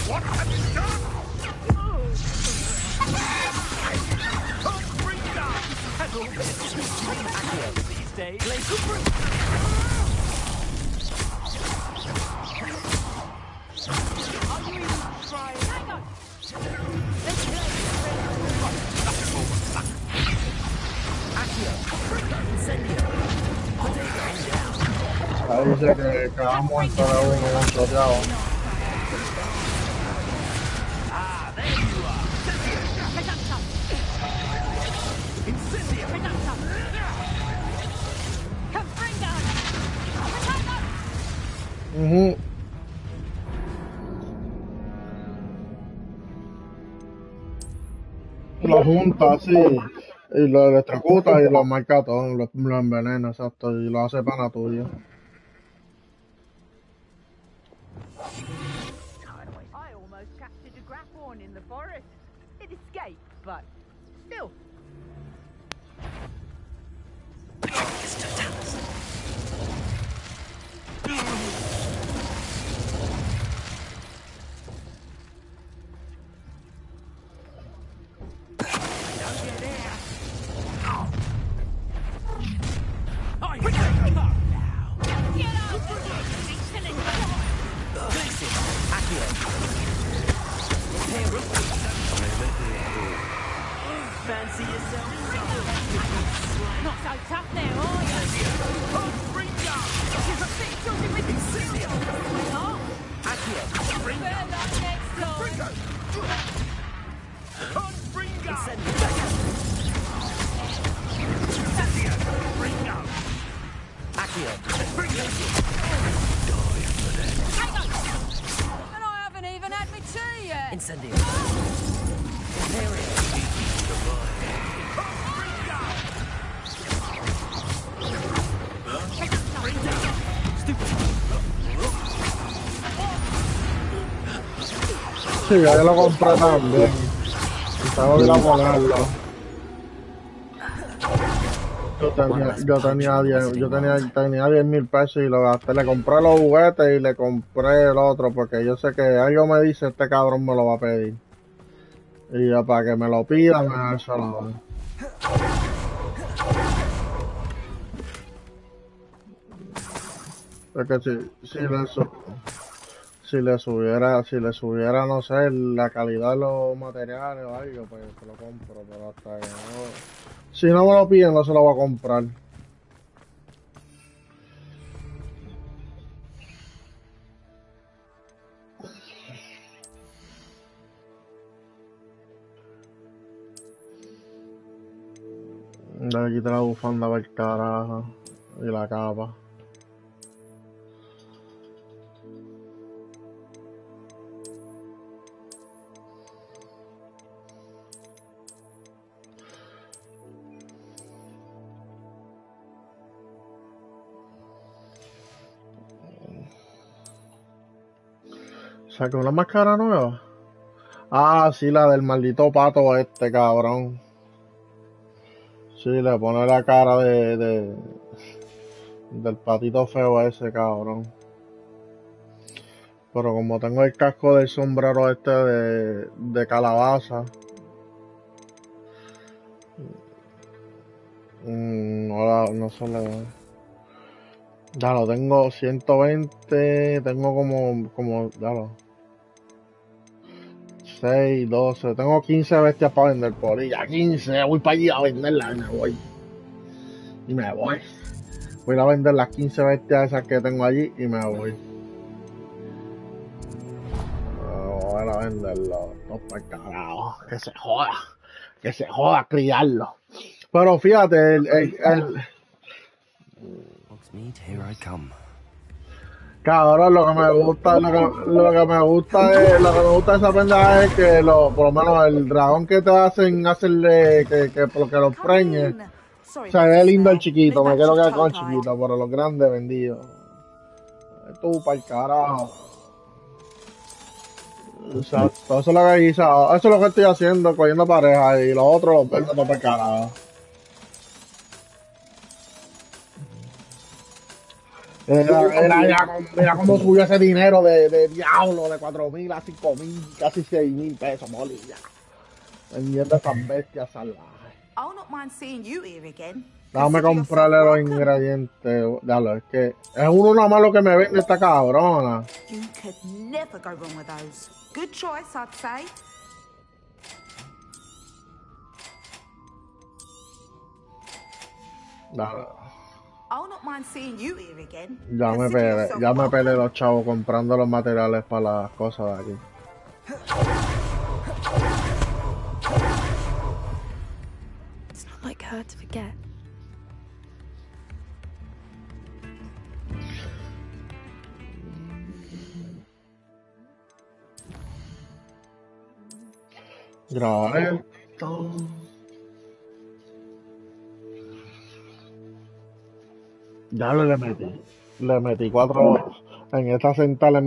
Speaker 7: What have you done?
Speaker 8: These days.
Speaker 20: Ahí dice que cada muerto de uno un choteado. Lo junta así y lo electrocuta y lo marca todo, lo envenena, exacto, y lo hace pana tuyo.
Speaker 21: I almost captured a grapphorn in the forest. It escaped, but still.
Speaker 8: Fancy yourself?
Speaker 21: Not so tough now, are you? She's a bit tilted with Incendio. Better luck next time. And I haven't even had my tea yet.
Speaker 8: Incendio.
Speaker 20: Sí, ya lo compré también. Y tengo que ir a ponerlo. Tenía 10,000 pesos y lo gasté. Le compré los juguetes y le compré el otro porque yo sé que algo me dice este cabrón me lo va a pedir. Y ya para que me lo pida, me da el salado. Porque si le subiera, no sé, la calidad de los materiales o algo, pues se lo compro, pero hasta que no. Si no me lo piden, no se lo voy a comprar. Le quité la bufanda para el carajo. Y la capa. ¿Saqué una máscara nueva? Ah, sí, la del maldito pato este, cabrón. Sí, le pone la cara del patito feo ese, cabrón. Pero como tengo el casco del sombrero este de calabaza, no se le ve. Ya lo tengo 120, tengo ya lo 6, 12, tengo 15 bestias para vender por ahí, ya 15, voy para allí a venderlas y me voy. Y me voy. Voy a vender las 15 bestias esas que tengo allí y me voy. Voy a venderlo. No, para el carajo. Que se joda criarlo. Pero fíjate,
Speaker 1: Here I come.
Speaker 20: cabrón, lo que me gusta, lo que me gusta de esa pendeja es que por lo menos el dragón que te hacen hacerle que lo preñe, se ve lindo el chiquito, me quiero quedar con el chiquito, pero los grandes vendidos. Tú para el carajo. Exacto, eso es lo que hice, eso es lo que estoy haciendo, cogiendo pareja y los otros los vendo para el carajo. Mira cómo subió ese dinero de diablo, de 4.000 a 5.000, casi 6.000 pesos, molilla. Vendiendo esas bestias salvajes.
Speaker 12: I'll not mind seeing you here again.
Speaker 20: Déjame comprarle los ingredientes. Dale, es que es uno nada más lo que me vende esta cabrona.
Speaker 12: You could never go wrong with those. Good choice, I'd say.
Speaker 20: Dale.
Speaker 12: I'll not mind seeing you here again.
Speaker 20: Ya me peleé los chavos comprando los materiales para las cosas de aquí.
Speaker 15: It's not like her to forget.
Speaker 20: Grabar esto. Ya le metí 4. En esta cinta le metí